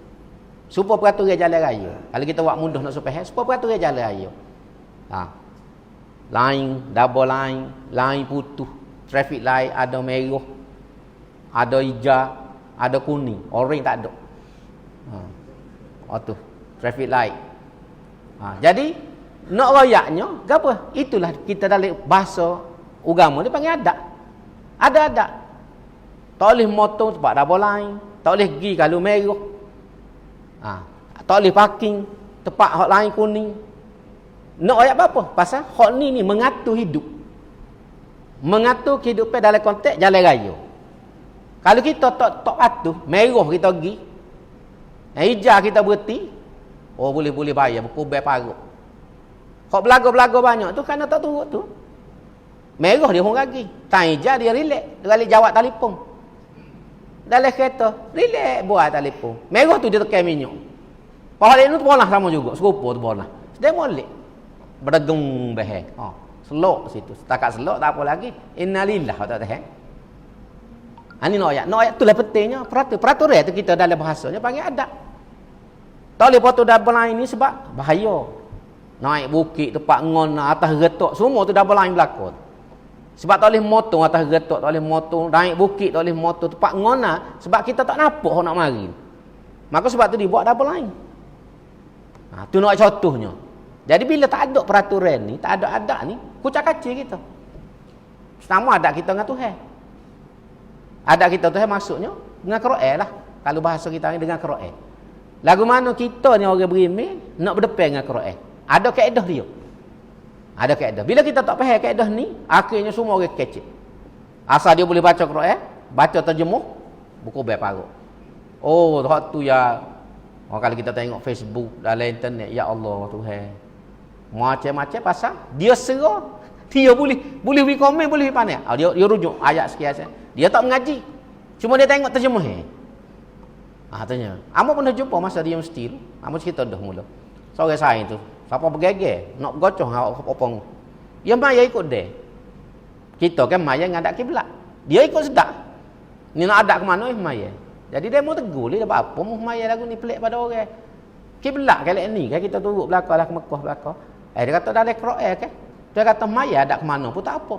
Supaya peraturan jalan raya. Kalau kita buat mudah nak supaya supaya peraturan jalan raya. Line, double line, line putus, traffic light ada merah, ada hijau, ada kuning, orange tak ada. Tu traffic light. Jadi nak royaknya apa? Itulah kita dalam bahasa agama dia panggil adab. Ada adab. Tak boleh motor sebab double line, tak boleh pergi kalau merah. Tak boleh parking tempat hot line kuning. Nak ayat apa? Pasal hak ni mengatur hidup. Mengatur kehidupan dalam konteks jalan raya. Kalau kita tak patuh, merah kita pergi, hijau kita berhenti, boleh bayar berkubai paruk. Hak belaga-belaga banyak tu kerana tak turut tu. Merah dia pun lagi. Tan hijau dia relax, dia balik jawab telefon. Dalam kereta, relax buat telefon. Merah tu dia tekan minyak. Pahal ni tu bolah sama juga, serupa tu bolah. Dia molek. Berdegung behek. Selok situ. Setakat selok tak apa lagi. Innalillah tak tahu. Ini no ayat itulah pentingnya peraturan tu kita dalam bahasanya panggil adab. Tak boleh potong double line ni sebab bahaya. Naik bukit tempat ngon atas getok semua tu double line belakang. Sebab tak boleh motong atas getok, tak boleh motong naik bukit, tak boleh motong tempat ngon sebab kita tak nampak orang nak mari. Maka sebab tu dibuat double line. Tu nak contohnya. Jadi bila tak ada peraturan ni, tak ada adab ni, kucak-kacir kita. Sama adab kita dengan Tuhan. Adab kita Tuhan maksudnya dengan Quran lah. Kalau bahasa kita ni dengan Quran. Lagu mana kita ni orang beriman nak berdepan dengan Quran. Ada kaedah dia. Ada kaedah. Bila kita tak faham kaedah ni, akhirnya semua orang kecil. Asal dia boleh baca Quran, baca terjemuh, buku berparuk. Tak tu ya. Kalau kita tengok Facebook dalam internet, ya Allah Tuhan. Macam-macam pasal dia serah, dia boleh beri komen, boleh beri pandai. Dia rujuk ayat sekian. Dia tak mengaji. Cuma dia tengok terjemah. Tanya. Amo pernah jumpa masa dia mesti tu. Amo cerita dah mula. Seorang saya tu, siapa bergeger nak gocong awak opong. Dia maya ikut dia. Kita kan maya ngadak kiblat. Dia ikut sedak. Ni nak adak ke mana maya. Jadi dia mau tegur dia apa mau maya lagu ni pelik pada orang. Kiblat kali ni kan kita turut belakang lah ke Mekah belakang. Dia kata dalam Quran kan. Dia kata maya adak ke mana pun tak apa.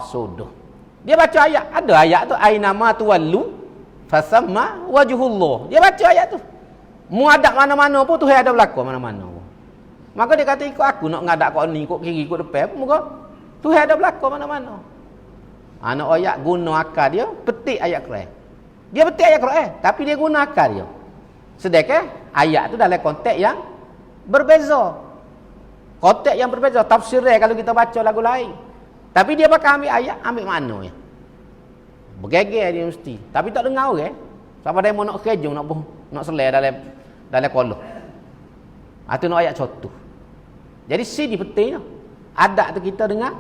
Sudah. Dia baca ayat, ada ayat tu ainama tuwallu fasamma wajhullah. Dia baca ayat tu. Mu adak mana-mana pun Tuhan ada belakang mana-mana pun. Maka dia kata ikut aku nak ngadak kau ni, ikut kiri, ikut depan, muka Tuhan ada belakang mana-mana. Anak ayat guna akal dia, petik ayat Quran. Dia petik ayat Quran, tapi dia guna akal dia. Sedangkan ayat tu dalam konteks yang berbeza. Konteks yang berbeza, tafsirnya kalau kita baca lagu lain. Tapi dia pakai ambil ayat, ambil maknanya. Bergeger dia mesti. Tapi tak dengar orang. Siapa dia mau nak kejung, nak selai dalam kolom. Itu nak ayat contoh. Jadi sini pentingnya. Adab tu kita dengan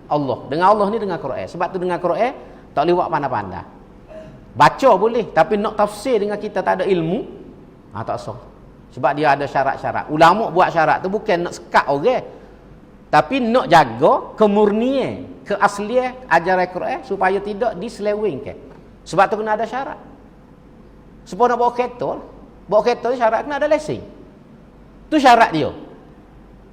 Allah. Dengan Allah ni dengan Quran. Sebab tu dengan Quran tak boleh buat pandai-pandai. Baca boleh, tapi nak tafsir dengan kita tak ada ilmu, tak sah. Sebab dia ada syarat-syarat. Ulama buat syarat tu bukan nak sekat orang. Tapi nak jaga kemurnian, keaslian ajaran Quran supaya tidak diselewengkan. Sebab tu kena ada syarat. Supaya nak bawa kereta syarat kena ada lesen. Tu syarat dia.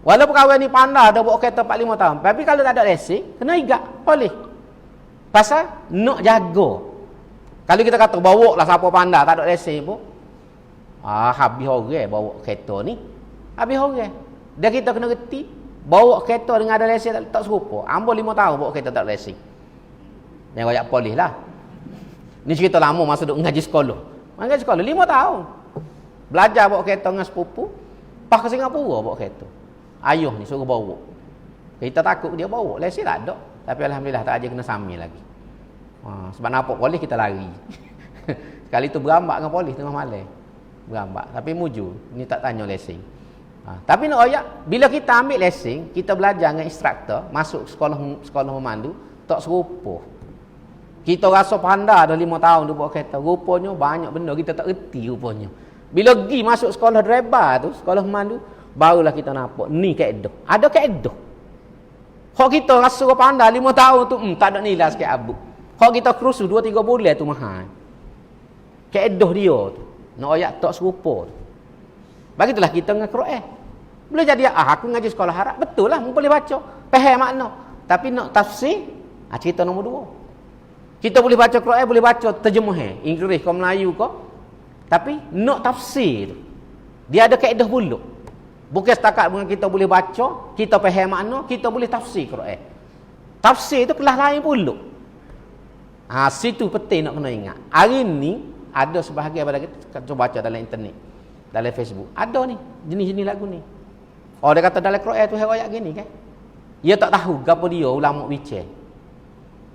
Walaupun kawan ni pandai dah bawa kereta 4-5 tahun, tapi kalau tak ada lesen, kena igak, boleh. Pasal nak jaga. Kalau kita kata bawa lah siapa pandai tak ada lesen pun, habis orang bawa kereta ni. Habis orang. Dan kita kena reti bawa kereta dengan ada lesen tak serupa. Ambo 5 tahun bawa kereta tak ada lesen. Yang royak polis lah. Ni cerita lama masa duk ngaji sekolah. Ngaji sekolah 5 tahun. Belajar bawa kereta dengan sepupu. Pas ke Singapura bawa kereta. Ayuh ni suruh bawa. Kita takut dia bawa. Lesen tak ada. Tapi alhamdulillah tak aja kena samil lagi. Sebab nampak polis kita lari. Sekali tu berambak dengan polis tengah malam. Berambak. Tapi mujur. Ni tak tanya lesen. Tapi nak oyak, bila kita ambil lesen, kita belajar dengan instruktor, masuk sekolah memandu, tak serupa. Kita rasa pandai dah 5 tahun tu buat kereta. Rupanya banyak benda kita tak erti rupanya. Bila pergi masuk sekolah driver tu, sekolah memandu, barulah kita nampak ni kaedah. Ada kaedah. Hak kita rasa pandai 5 tahun tu, tak ada nilai sikit abu. Hak kita kursus 2-3 bulan tu mahal. Kaedah dia tu. Nak oyak tak serupa tu. Begitulah kita dengan Quran. Boleh jadi aku ngaji sekolah Arab, betul lah boleh baca, faham makna. Tapi nak tafsir, cerita nombor 2. Kita boleh baca Quran, boleh baca terjemahan Inggeris ke Melayu ke. Tapi nak tafsir tu, dia ada kaedah pula. Bukan setakat dengan kita boleh baca, kita faham makna, kita boleh tafsir Quran. Tafsir tu kelas lain pula. Situ penting nak kena ingat. Hari ni ada sebahagian pada kita cuba baca dalam internet, dalam Facebook. Ada ni, jenis-jenis lagu ni. Dia kata dalam Quran tu ayat gini kan. Dia tak tahu gapo dia ulama bincang.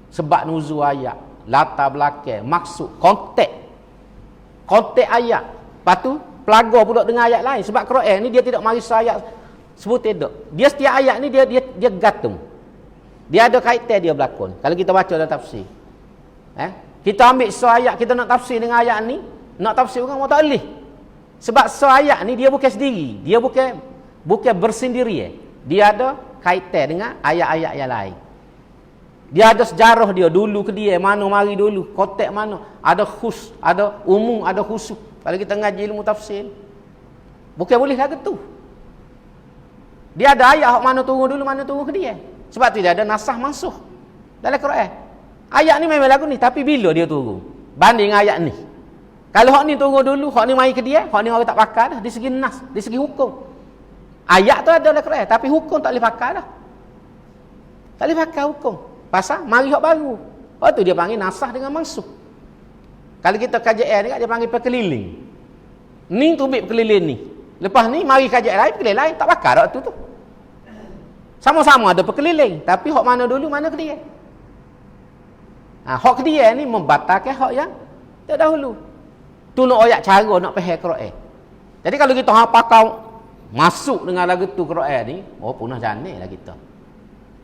Sebab nuzul ayat, latar belakang, maksud, konteks ayat. Lepas tu pelaga pula dengan ayat lain. Sebab Quran ni dia tidak mari ayat sebut tidak. Dia setiap ayat ni dia gantung. Dia ada kaitan dia berlakon. Kalau kita baca dalam tafsir. Kita ambil ayat, kita nak tafsir dengan ayat ni, nak tafsir orang tak boleh. Sebab ayat ni dia bukan sendiri. Dia bukan bersendiri. Dia ada kaitan dengan ayat-ayat yang lain. Dia ada sejarah dia dulu ke dia, mana mari dulu, konteks mana, ada khus, ada umum, ada khusus. Kalau kita ngaji ilmu tafsir, bukan boleh lagu tu. Dia ada ayat mana turun dulu, mana turun ke dia. Sebab tu dia ada nasah mansuh dalam Quran. Ayat ni memang lagu ni, tapi bila dia turun banding ayat ni. Kalau hak ni turun dulu, hak ni mari ke dia, hak ni orang tak pakai dah di segi nas, di segi hukum. Ayat tu ada dalam Quran, tapi hukum tak boleh pakai dah. Tak boleh pakai hukum. Pasal mari hak baru. Lepas tu dia panggil nasah dengan mansuh. Kalau kita kajian ni dia panggil perkeliling. Ni tubik perkeliling ni. Lepas ni mari kajian lain, perkeliling lain tak pakai dah tu. Sama-sama ada perkeliling, tapi hak mana dulu, mana ke dia. Hak ke dia ni membatalkan hak yang terdahulu. Tu nak ayat cara nak faham Quran. Jadi kalau kita pakai masuk dengan lagu tu Quran ni, punah janik lah kita.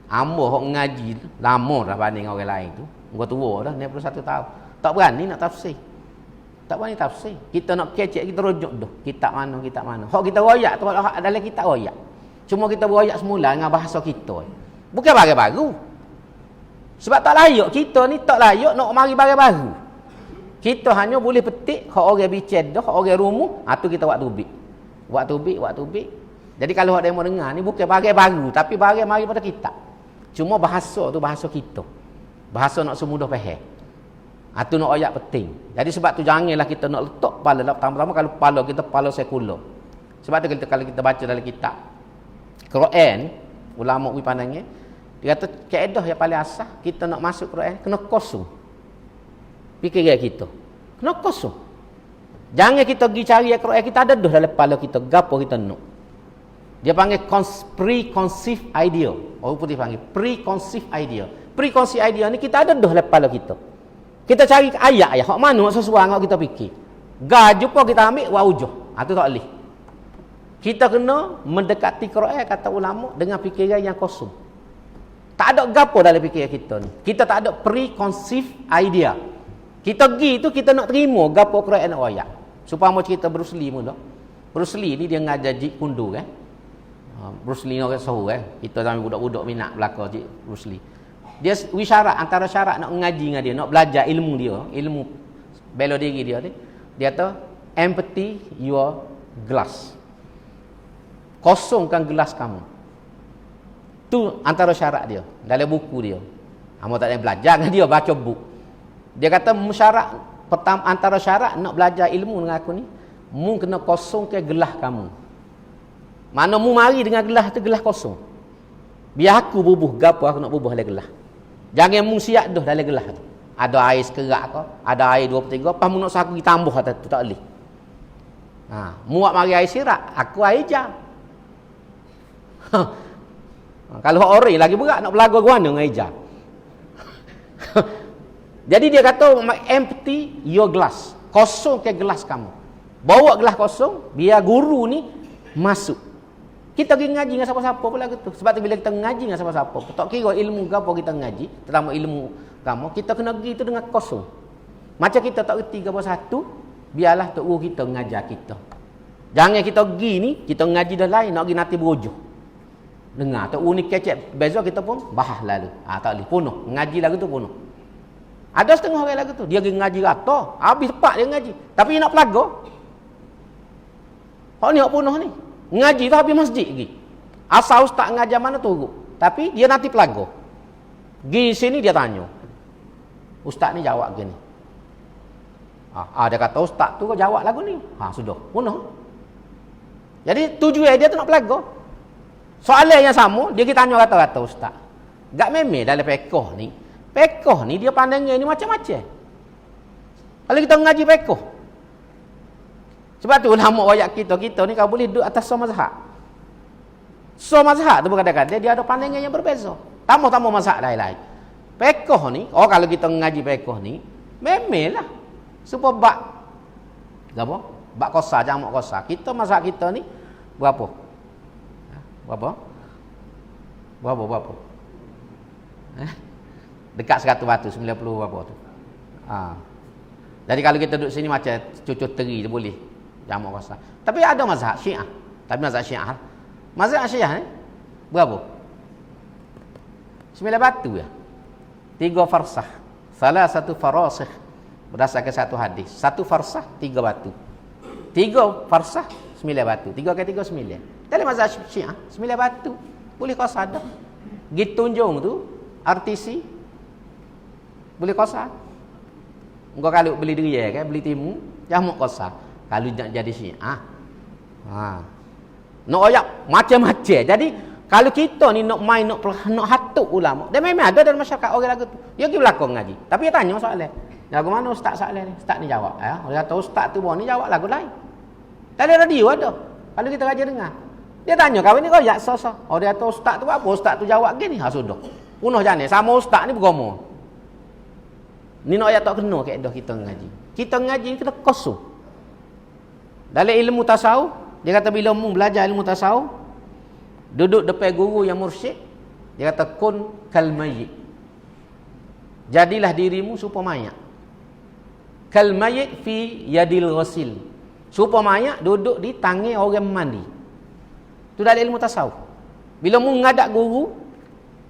Ambo hok ngaji lama dah banding orang lain tu. Gua tua dah 91 tahun. Tak berani nak tafsir. Tak berani tafsir. Kita nak kecek, kita rujuk dah. Kitab mana. Hok kita royak tu dalam kitab royak. Cuma kita royak semula dengan bahasa kita. Bukan barang baru. Sebab tak layak kita ni, tak layak nak mari barang baru. Kita hanya boleh petik hok orang bincang dah, hok orang rumus, tu kita buat tubik. Buat tubik. Jadi kalau hok demo dengar ni bukan barang baru, tapi barang mari pada kitab. Cuma bahasa tu bahasa kita. Bahasa nak semudah faham. Tu nak ayat penting. Jadi sebab tu janganlah kita nak letak kepala. Pertama-tama kalau kepala kita kepala sekular. Sebab tu kalau kita baca dalam kitab Quran, ulama we pandangnya, dia kata kaedah yang paling asas kita nak masuk Quran kena kosong. Fikiran kita. Kena kosong. Jangan kita pergi cari Quran kita ada dah dalam kepala kita, gapo kita nak. Dia panggil preconceived idea. Orang putih panggil preconceived idea. Preconceived idea ni kita ada dah dalam kepala kita. Kita cari ayat hak mana sesuai dengan kita fikir. Jumpa kita ambil waujuh. Tu tak boleh. Kita kena mendekati Quran kata ulama dengan fikiran yang kosong. Tak ada gapo dalam fikiran kita ni. Kita tak ada preconceived idea. Kita pergi tu kita nak terima gapo Quran nak ayat. Supaya cerita Bruce Lee mula. Bruce Lee ni dia ngajar Jeet Kune Do kan. Bruce Lee orang Soho kita sampai budak-budak minat belaka Cik Bruce Lee. Dia wisyarat antara syarat nak ngaji dengan dia, nak belajar ilmu dia, ilmu bela diri dia ni. Dia kata empty your glass. Kosongkan gelas kamu. Tu antara syarat dia dalam buku dia. Hang tak ada belajar dengan dia baca buku. Dia kata syarat pertama antara syarat nak belajar ilmu dengan aku ni, mu kena kosongkan gelas kamu. Mana mu mari dengan gelas tu gelas kosong. Biar aku bubuh gapo aku nak bubuh dalam gelas. Jangan mu siap dah dalam gelas tu. Ada air sekerak ke, ada air 2/3, pas mu nak saku tambah atas tu tak boleh. Muak mari air sirak, aku air jam. Kalau orang lagi berat nak belaga guana dengan air jam. Jadi dia kata empty your glass. Kosongkan gelas kamu. Bawa gelas kosong biar guru ni masuk. Kita pergi ngaji dengan siapa-siapa pula gitu. Sebab tu bila kita ngaji dengan siapa-siapa, tak kira ilmu apa kita ngaji, terutama ilmu agama, kita kena pergi itu dengan kosong. Macam kita tak reti apa satu, biarlah tok guru kita mengajar kita. Jangan kita pergi ni, kita ngaji dah lain, nak pergi nanti berujuh. Dengar, tok guru ni kecek, beza kita pun bahas lalu. Tak boleh, punuh. Ngaji lagu tu punuh. Ada setengah orang lagu tu, dia pergi ngaji rata, habis tepat dia ngaji. Tapi dia nak pelaga. Hak ni hak punuh ni. Ngaji tu habis masjid pergi. Asal ustaz ngajar mana turut. Tapi dia nanti pelaga. Pergi sini dia tanya. Ustaz ni jawab gini. Dia kata ustaz tu kau jawab lagu ni. Sudah. Punuh. Jadi tujuan dia tu nak pelaga. Soalan yang sama, dia kita tanya kata-kata ustaz. Gak memang dalam pekoh ni. Pekoh ni dia pandangnya ni macam-macam. Kalau kita ngaji pekoh. Sebab tu ulama wayak kita ni kau boleh duduk atas semua mazhab. Semua mazhab tu kadang-kadang dia ada pandangan yang berbeza. Tamu-tamu mazhab lain-lain. Pekoh ni, kalau kita ngaji pekoh ni, memanglah supaya bak apa? Bak qasar, jamak qasar. Kita mazhab kita ni berapa? Berapa? Dekat 100 batu, 90 berapa tu. Jadi kalau kita duduk sini macam cucu teri tu boleh. Jamak qasar. Tapi ada mazhab Syiah. Tapi mazhab Syiah. Mazhab Syiah ni berapa? 9 batu ya. 3 farsah. Salah satu farasih. Berdasarkan satu hadis. 1 farsah, 3 batu. 3 farsah, 9 batu. 3 kali 3, 9. Dalam mazhab Syiah, 9 batu. Boleh qasar dah. Gitu tunjung tu, RTC boleh qasar. Engkau kalau beli deria kan, beli timu, jamak qasar. Kalau nak jadi Syiah. Nak ayak macam-macam. Jadi kalau kita ni nak main nak hatuk ulama, dia memang ada dalam masyarakat orang lagu tu. Dia pergi belakang ngaji. Tapi dia tanya soalan. Lagu mana ustaz soalan ni? Ustaz ni jawab. Dia kata ustaz tu ni jawab lagu lain. Dalam radio ada. Kalau kita raja dengar. Dia tanya kau ni royak so-so. Dia kata ustaz tu apa? Ustaz tu jawab gini. Sudah. Punuh jane sama ustaz ni bergama. Ni nak ayat tak kena kaedah kita ngaji. Kita ngaji ni kita kosong. Dalam ilmu tasawuf, dia kata bila mu belajar ilmu tasawuf, duduk depan guru yang mursyid, dia kata kun kal mayyit. Jadilah dirimu serupa mayat. Kal mayyit fi yadil ghasil. Serupa mayat duduk di tangan orang mandi. Itu dalam ilmu tasawuf. Bila mu ngadak guru,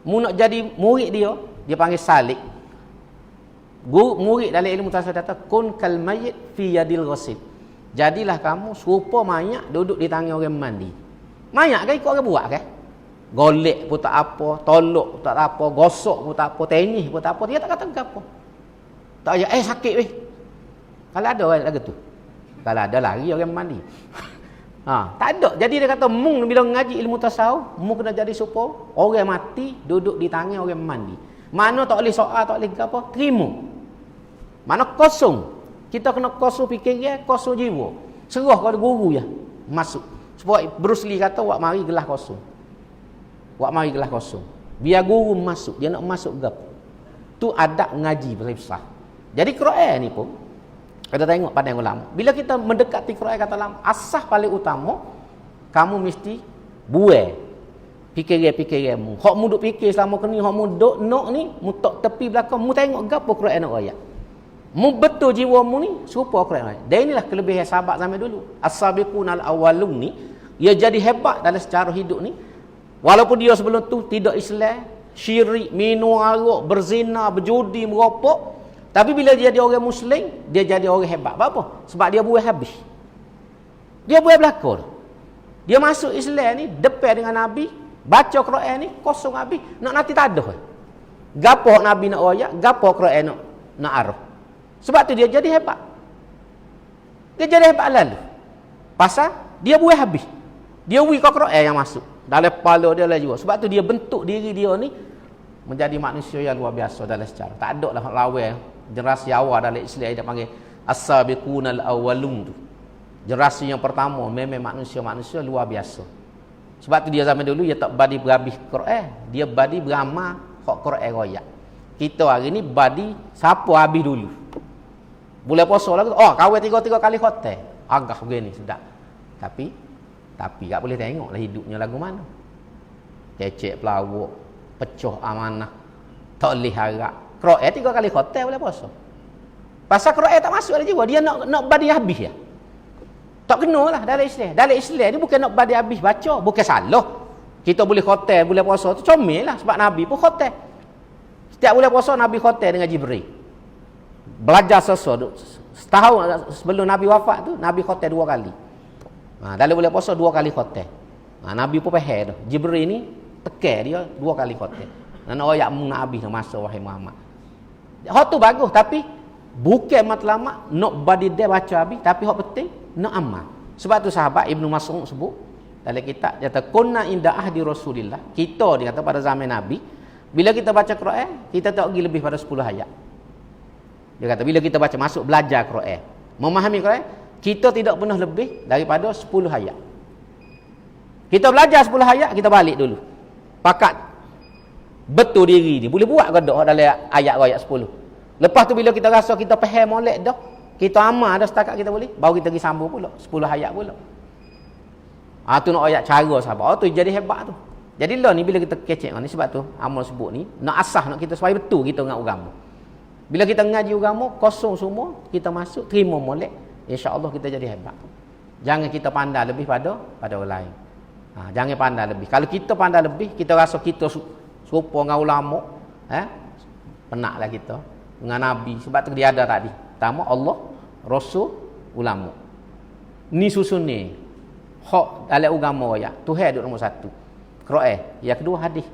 mu nak jadi murid dia panggil salik. Guru murid dalam ilmu tasawuf kata kun kal mayyit fi yadil ghasil. Jadilah kamu serupa mayat duduk di tangan orang mandi. Mayat kan ikut orang buat kan? Golek pun tak apa, tolok pun tak apa, gosok pun tak apa, tenis pun tak apa, dia tak kata apa. Tak aja sakit weh. Kalau ada orang lagu tu. Kalau ada lari orang mandi. Tak ada. Jadi dia kata mung bila ngaji ilmu tasawuf, mung kena jadi serupa orang mati duduk di tangan orang mandi. Mana tak boleh soal, tak boleh apa, terima. Mana kosong. Kita kena kosong fikiran, kosong jiwa. Serah kepada guru ya. Masuk. Sebab Bruce Lee kata, wak mari gelas kosong. Wak mari gelas kosong. Biar guru masuk. Dia nak masuk gap. Tu adab ngaji besar. Jadi Quran ni pun, kita tengok pada yang ulama. Bila kita mendekati Quran kata ulama, asas paling utama, kamu mesti buai fikiran-fikiranmu. Hak mu duk fikir selama kini, hak mu duk nak ni, mu tak tepi belakang, mu tengok gapo Quran nak ayat. Mu betul jiwamu ni serupa Quran. Dan inilah kelebihan sahabat zaman dulu. As-sabiqunal awwalun ni, dia jadi hebat dalam secara hidup ni. Walaupun dia sebelum tu tidak Islam, syirik, minum arak, berzina, berjudi, merokok, tapi bila dia jadi orang Muslim, dia jadi orang hebat. Apa? Sebab dia buat habis. Dia buat belakang. Dia masuk Islam ni depan dengan Nabi, baca Quran ni kosong habis. Nak nanti tak ada. Gapo Nabi nak ayat, gapo Quran nak arah. Sebab tu dia jadi hebat. Dia jadi hebat lalu. Pasal dia buat habis. Dia wi ke Quran yang masuk dalam kepala dia lah juga. Sebab tu dia bentuk diri dia ni menjadi manusia yang luar biasa dalam sejarah. Tak ada lah lawan generasi awal dalam Islam dia panggil as-sabiqunal awwalun tu. Generasi yang pertama memang manusia-manusia luar biasa. Sebab tu dia zaman dulu dia tak badi berhabis Quran, dia badi beramal hak Quran royak. Kita hari ni badi siapa habis dulu. Bulan puasa lah, kawin 3 kali hotel. Agak begini sudah. Tapi Tapi tak boleh tengoklah hidupnya lagu mana. Cecek pelawak, pecah amanah, tak boleh harap. Qiraat 3 kali khotam boleh puasa. Pasal Qiraat tak masuk ada jiwa, dia nak badi habis ya. Tak kena lah dalam Islam. Dalam Islam ni bukan nak badi habis baca, bukan salah. Kita boleh khotam, boleh puasa tu comel lah sebab Nabi pun khotam. Setiap bulan puasa Nabi khotam dengan Jibril. Belajar sesuatu. Setahun sebelum Nabi wafat tu Nabi khotam 2 kali. Dalam bulan puasa 2 kali khotam. Nabi pun faham tu. Jibril ni tekan dia 2 kali khotam. Dan ayat nak habis dah masa wahai Muhammad. Hak tu bagus tapi bukan matlamat nak badi dia baca habis, tapi hak penting nak amal. Sebab tu sahabat Ibnu Mas'ud sebut dalam kitab dia kata kunna inda ahdi Rasulillah. Kita dia kata pada zaman Nabi bila kita baca Quran, kita tak pergi lebih pada 10 ayat. Dia kata bila kita baca masuk belajar Quran, memahami Quran, kita tidak pernah lebih daripada 10 ayat. Kita belajar 10 ayat, kita balik dulu. Pakat betul diri ni. Boleh buat ke tak dalam ayat 10. Lepas tu bila kita rasa kita faham molek dah, kita amal dah setakat kita boleh, baru kita pergi sambung pula 10 ayat pula. Tu nak ayat cara sahabat. Tu jadi hebat tu. Jadi lah ni bila kita kecek ni sebab tu amal sebut ni nak asah nak kita supaya betul kita dengan agama. Bila kita ngaji agama kosong semua, kita masuk terima molek, insya-Allah kita jadi hebat. Jangan kita pandai lebih pada orang lain. Jangan pandai lebih. Kalau kita pandai lebih, kita rasa kita serupa dengan ulama, penatlah kita dengan Nabi. Sebab tu dia ada tadi. Pertama Allah, Rasul, ulama. Ni susun ni. Hak dalam agama ya. Tuhan duduk nombor 1. Quran. Yang kedua hadis.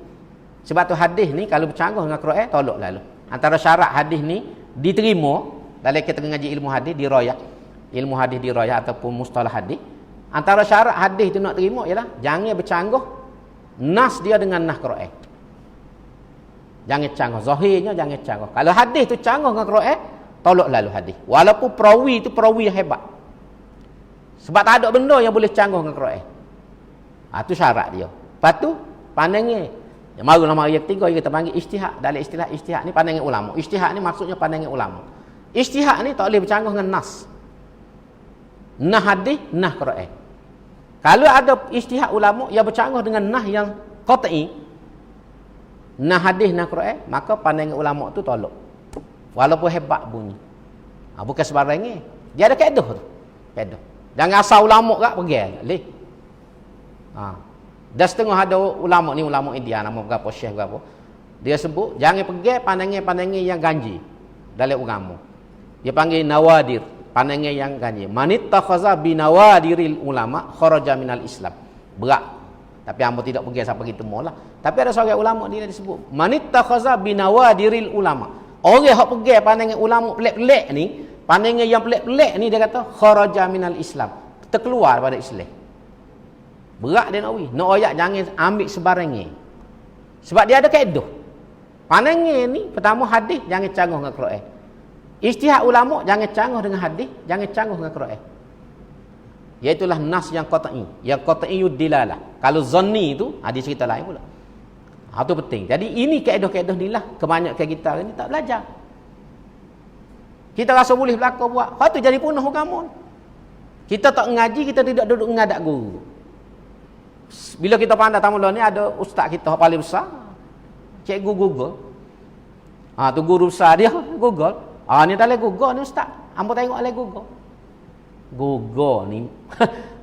Sebab tu hadis ni kalau bercanggah dengan Quran tolak lalu. Antara syarat hadis ni diterima dalam kita ngaji ilmu hadis dirayah. Ilmu hadis dirayah ataupun mustalah hadis. Antara syarat hadis tu nak terima ialah jangan bercanggah nas dia dengan nas Quran. Jangan canggah zahirnya, jangan canggah. Kalau hadis tu canggah dengan Quran, tolak lalu hadis. Walaupun perawi tu perawi yang hebat. Sebab tak ada benda yang boleh canggah dengan Quran. Tu syarat dia. Lepas tu pandangnya marulah mari yang ketiga kita panggil ijtihad. Dalam istilah ijtihad ni pandangan ulama. Ijtihad ni maksudnya pandangan ulama. Ijtihad ni tak boleh bercanggah dengan nas. Nah hadis, nah Quran. Kalau ada ijtihad ulama yang bercanggah dengan nah yang qat'i, nah hadis, nah Quran, maka pandangan ulama tu tolak. Walaupun hebat bunyi. Bukan sebarangnya. Dia ada kaedah tu. Kaedah. Jangan asal ulama kat pergi. Leh. Dah setengah ada ulama ni, ulama India nama berapa syekh berapa. Dia sebut jangan pergi pandangan-pandangan yang ganji dalam agama. Dia panggil nawadir, pandangan yang ganji. Manittakhaza binawadiril ulama kharaja minal Islam. Berat. Tapi hangpa tidak pergi sampai kita lah. Tapi ada seorang ulama dia disebut manittakhaza binawadiril ulama. Orang hak pergi pandangan ulama pelik-pelik ni, pandangan yang pelik-pelik ni dia kata kharaja minal Islam. Terkeluar daripada Islam. Berat dia nak wih. Nak ayat jangan ambil sebarangnya. Sebab dia ada kaedah. Pandangan ni pertama hadis jangan canggah dengan Quran. Ijtihad ulama jangan canggah dengan hadis, jangan canggah dengan Quran. Iaitulah nas yang qat'i, yang qat'iyud dilalah. Kalau zanni tu ada cerita lain pula. Itu penting. Jadi ini kaedah-kaedah ni lah kebanyakan kita ni tak belajar. Kita rasa boleh belaka buat. Hak tu jadi punah agama. Kita tak ngaji, kita tidak duduk ngadak guru. Bila kita pandai tamu ni ada ustaz kita paling besar, cikgu Google. Tu guru besar dia Google. Ni tak boleh Google ni ustaz. Hangpa tengok oleh Google. Google ni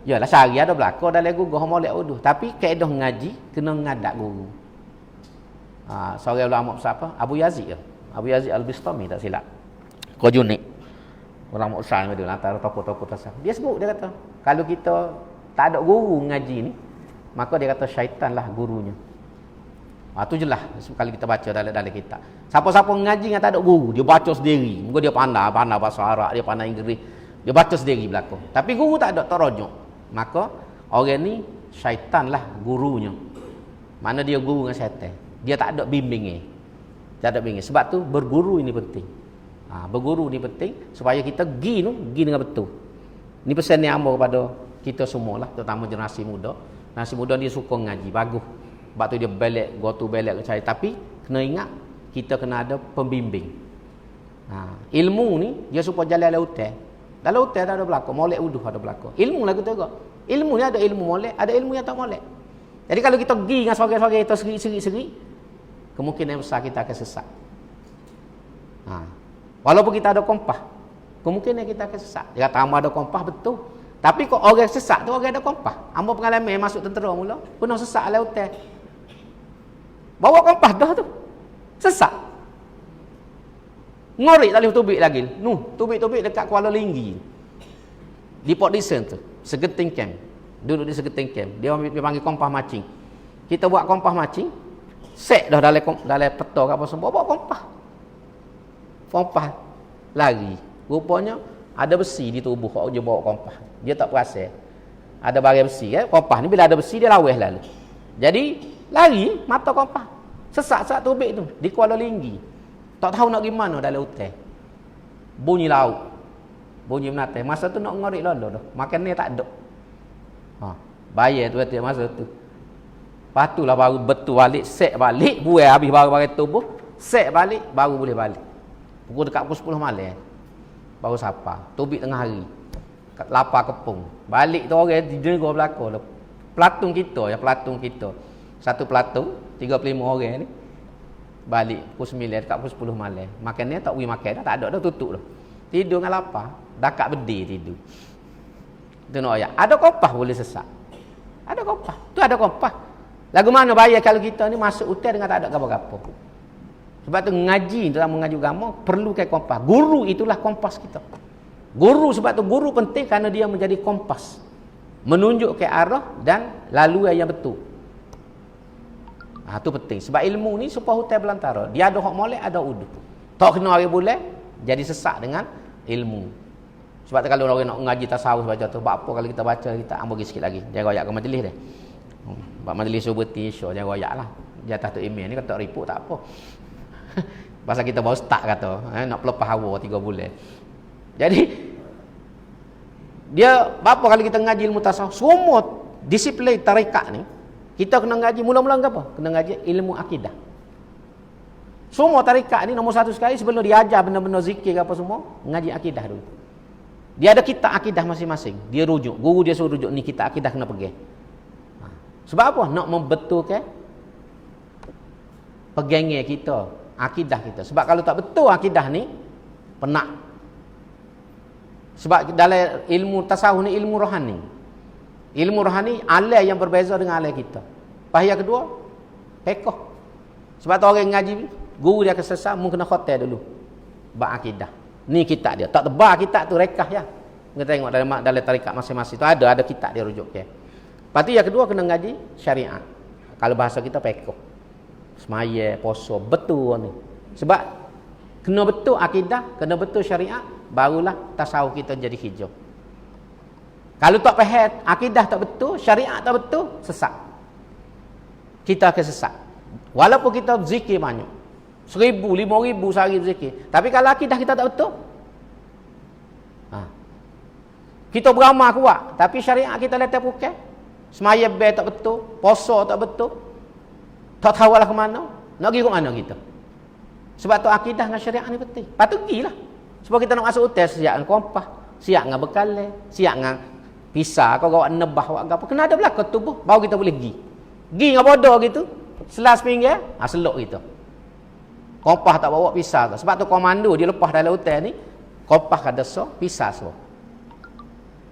yalah sehari ada belaka dalam Google molek uduh, tapi kaedah ngaji kena ngadak guru. Seorang ulama besar apa? Abu Yazid ke? Abu Yazid Al-Bistami tak silap. Kojunik. Ulama besar ni antara tokoh-tokoh tasawuf. Dia sebut dia kata, kalau kita tak ada guru ngaji ni, maka dia kata syaitanlah gurunya. Tu jelas kalau kita baca dalam kitab. Siapa-siapa ngaji yang tak ada guru, dia baca sendiri. Mungkin dia pandai bahasa Arab, dia pandai Inggeris. Dia baca sendiri belakang. Tapi guru tak ada terojok. Maka orang ni syaitanlah gurunya. Mana dia guru dengan syaitan? Dia tak ada bimbingnya. Tak ada bimbing. Sebab tu berguru ini penting. Berguru ni penting supaya kita pergi dengan betul. Ni pesan yang ambil kepada kita semualah, terutama generasi muda. Generasi muda dia suka ngaji, bagus. Sebab tu dia balik, go to balik ke cari. Tapi kena ingat kita kena ada pembimbing. Ilmu ni dia supaya jalan dalam hutan. Dalam hutan tak ada belaka, molek uduh ada belaka. Ilmu lagu tu juga. Ilmu ni ada ilmu molek, ada ilmu yang tak molek. Jadi kalau kita pergi dengan sebagai-sebagai kita seri, kemungkinan besar kita akan sesat. Walaupun kita ada kompah, kemungkinan kita akan sesat. Dia kata hamba ada kompah betul. Tapi kok orang sesat tu orang ada kompah. Hamba pengalaman masuk tentera mula, pernah sesat alai hotel. Bawa kompah dah tu. Sesat. Ngorik tak boleh tubik lagi. Tubik-tubik dekat Kuala Linggi. Di Port Dickson tu, Segenting Camp. Duduk di Segenting Camp. Dia panggil kompah macing. Kita buat kompah macing, set dah dalam peta ke apa semua, bawa kompah. Kompah lari. Rupanya ada besi di tubuh kau dia bawa kompah. Dia tak perasan. Ada barang besi kompah ni bila ada besi dia laweh lalu. Jadi lari mata kompah. Sesak-sesak tubik tu di Kuala Linggi. Tak tahu nak gimana dalam hotel. Bunyi laut. Bunyi menatai. Masa tu nak ngorik lolo dah. Makan ni tak ada. Bayar tu masa tu. Lepas tu lah baru betul balik, set balik, buai habis barang-barang tubuh, set balik baru boleh balik. Pukul dekat pukul 10 malam. Baru sapa. Tubik tengah hari. Lapar kepung. Balik tu orang dijegur belakang. Pelatung kita. Satu pelatung 35 orang ni. Balik pukul 9 dekat pukul 10 malam. Makan ni tak pergi makan dah, tak ada dah, tutup dah. Tidur dengan lapar, dakat berdiri tidur. Itu nak ayat. Ada kompah boleh sesat. Ada kompah. Tu ada kompah. Lagu mana bayar kalau kita ni masuk hotel dengan tak ada apa-apa. Sebab tu ngaji dalam mengaji agama perlukan kompas. Guru itulah kompas kita. Guru sebab tu guru penting kerana dia menjadi kompas. Menunjuk ke arah dan laluan yang betul. Itu penting. Sebab ilmu ni supaya hotel belantara. Dia ada hak molek, ada uduk. Tak kena hari boleh jadi sesak dengan ilmu. Sebab tu kalau orang nak ngaji tasawuf baca tu, apa kalau kita baca kita ambil sikit lagi. Jangan royak ke majlis dia. Buat majlis subati insya jangan royak lah. Jatah tu email ni kata report tak apa. Pasal kita baru start kata, nak pelepah hawa 3 bulan. Jadi dia apa kalau kita ngaji ilmu tasawuf, semua disiplin tarekat ni kita kena ngaji mula-mula apa? Kena ngaji ilmu akidah. Semua tarekat ni nombor satu sekali sebelum diajar benda-benda zikir apa semua, ngaji akidah dulu. Dia ada kitab akidah masing-masing. Dia rujuk, guru dia suruh rujuk ni kitab akidah kena pergi. Sebab apa? Nak membetulkan pegangnya kita, akidah kita. Sebab kalau tak betul akidah ni, penak. Sebab dalam ilmu tasawuf ni ilmu rohani. Ilmu rohani alai yang berbeza dengan alai kita. Bahaya kedua, pekoh. Sebab tu orang ngaji, guru dia kesesat, mungkin kena khotel dulu. Bab akidah. Ni kitab dia. Tak tebal kitab tu rekah ya. Kita tengok dalam tarikat masing-masing tu ada kitab dia rujuk ke. Lepas tu yang kedua kena ngaji syariat. Kalau bahasa kita pekoh. Semaya, poso, betul ni. Sebab kena betul akidah, kena betul syariat, barulah tasawuf kita jadi hijau. Kalau tak faham, akidah tak betul, syariat tak betul, sesat. Kita akan sesat. Walaupun kita zikir banyak. 1,000, 5,000 sehari zikir. Tapi kalau akidah kita tak betul, kita beramal kuat, tapi syariat kita letak pukul. Semaya bel tak betul, poso tak betul. Tak tahu lah ke mana. Nak pergi ke mana kita? Sebab tu akidah dengan syariat ni penting. Patut pergilah. Sebab kita nak masuk hotel, siap dengan kompas, siap dengan bekal, siap dengan pisah, kau bawa nebah, bawa apa. Kena ada belakang tubuh, baru kita boleh pergi. Pergi dengan bodoh gitu, selas pinggir, selok kita. Kompas tak bawa pisah. Sebab tu komando dia lepas dalam hotel ni, kompas kada so, pisah so.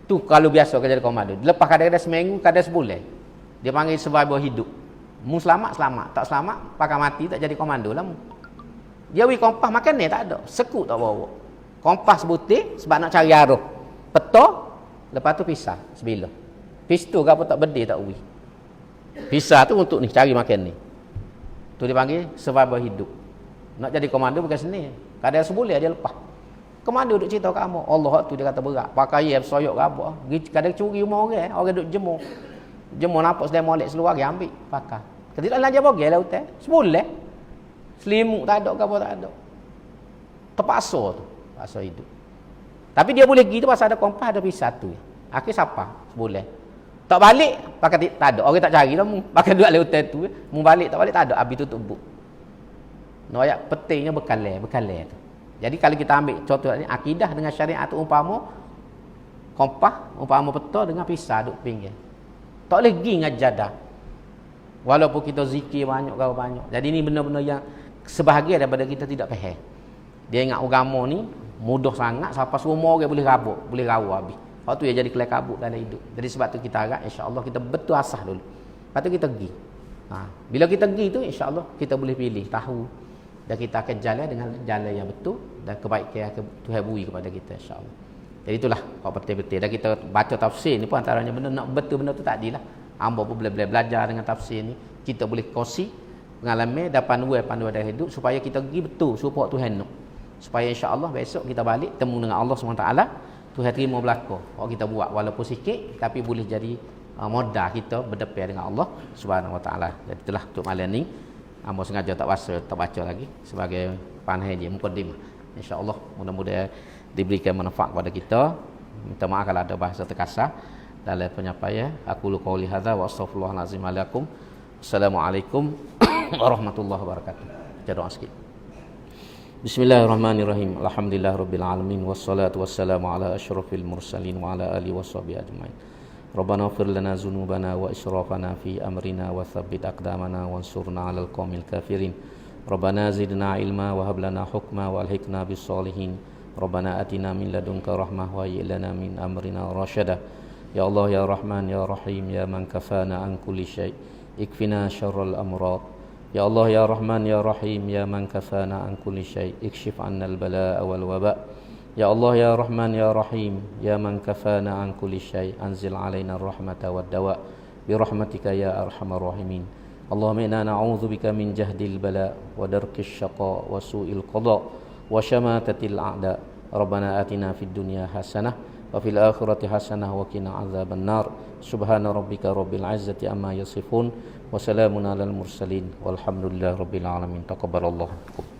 Tu kalau biasa kerja komando. Lepas kadang-kadang seminggu, kadang sebulan. Dia panggil survival hidup. Mu selamat, selamat. Tak selamat, pakai mati, tak jadi komando lah mu. Dia beri kompas, makan ni tak ada. Sekut tak bawa. Kompas butir, sebab nak cari arah. Peta, lepas tu pisah, sebilah. Pistol ke apa tak berdiri, tak ui. Pisah tu untuk ni, cari makan ni. Tu dia panggil survival hidup. Nak jadi komando bukan seni. Kadang sebulan dia lepas. Komando duk cerita kat amak. Allah tu dia kata berat. Pakai air soyok ke apa. Kadang curi rumah orang. Orang duk jemur. Jemur nampak sedang molek seluar dia ambil. Pakai. Ketika lanjar bagi lah hotel. Sebulan. Selimut tak ada ke apa tak ada. Terpaksa tu. Paksa hidup. Tapi dia boleh pergi tu pasal ada kompas ada pisah tu. Akhir siapa? Sebulan. Tak balik. Pakai tak ada. Orang tak cari lah mu. Pakai duit lah hotel tu. Mu balik tak balik tak ada. Habis tutup buk. Noyak pentingnya bekal tu. Jadi kalau kita ambil contoh ni akidah dengan syariat tu umpama kompas umpama peta dengan pisah duk pinggir. Tak boleh pergi ngajar dah. Walaupun kita zikir banyak. Jadi ni benda-benda yang sebahagian daripada kita tidak faham. Dia ingat agama ni mudah sangat, siapa semua orang boleh rabuk, boleh rawa habis. Lepas tu dia jadi kelai kabut dalam hidup. Jadi sebab tu kita harap insya-Allah kita betul asah dulu. Lepas tu kita pergi. Bila kita pergi tu insya-Allah kita boleh pilih, tahu, dan kita akan jalan dengan jalan yang betul dan kebaikan akan Tuhan beri kepada kita insya-Allah. Jadi itulah kau betul-betul. Dan kita baca tafsir ni pun antaranya benda nak betul benda tu tak adilah. Hamba pun boleh belajar dengan tafsir ni. Kita boleh kongsi pengalaman dan panduan dalam hidup supaya kita pergi betul supaya Tuhan nak. Supaya insya-Allah besok kita balik temu dengan Allah SWT, Tuhan terima belaka. Kalau kita buat walaupun sikit tapi boleh jadi modal kita berdepan dengan Allah Subhanahu Wa Taala. Jadi itulah untuk malam ni. Hamba sengaja tak baca lagi sebagai panah je mukadimah. Insya-Allah mudah-mudahan diberikan manfaat kepada kita. Minta maaf kalau ada bahasa terkasar dalam penyampaian. Aku lu qauli hadza wa astaghfirullahalazim alaikum. Assalamualaikum warahmatullahi wabarakatuh. Doa sikit. Bismillahirrahmanirrahim. Alhamdulillahirabbil alamin wassalatu wassalamu ala asyrafil mursalin wa ala alihi washabihi ajmain. Rabbana ighfir lana dzunubana wa israfana fi amrina wa tsabbit aqdamana wansurna 'alal qaumil kafirin. Rabbana zidna ilma wa hab lana hukma wa alhiqna bis solihin. Rabbana atina min ladunka rahmah wa hayyi lana min amrina rasyada. Ya Allah ya Rahman ya Rahim ya man kafana an kulli syai. Ikfina syarral amrad. Ya Allah ya Rahman ya Rahim ya man kafana an kulli syai. Ikshif 'annal balaa wal waba. Ya Allah ya Rahman ya Rahim ya man kafana an kulli syai. Anzil 'alaina ar-rahmata wad dawa bi rahmatika ya arhamar rahimin. Allahumma inna na'udzubika min jahdil bala wa darkis syaqa wa su'il qada wa syamatatil a'da. Rabbana atina fid dunya hasanah wa fil akhirati hasanah wa qina adzaban nar. Subhana rabbika rabbil izzati amma yasifun wa salamun alal mursalin walhamdulillahi rabbil alamin. Taqabbalallahu.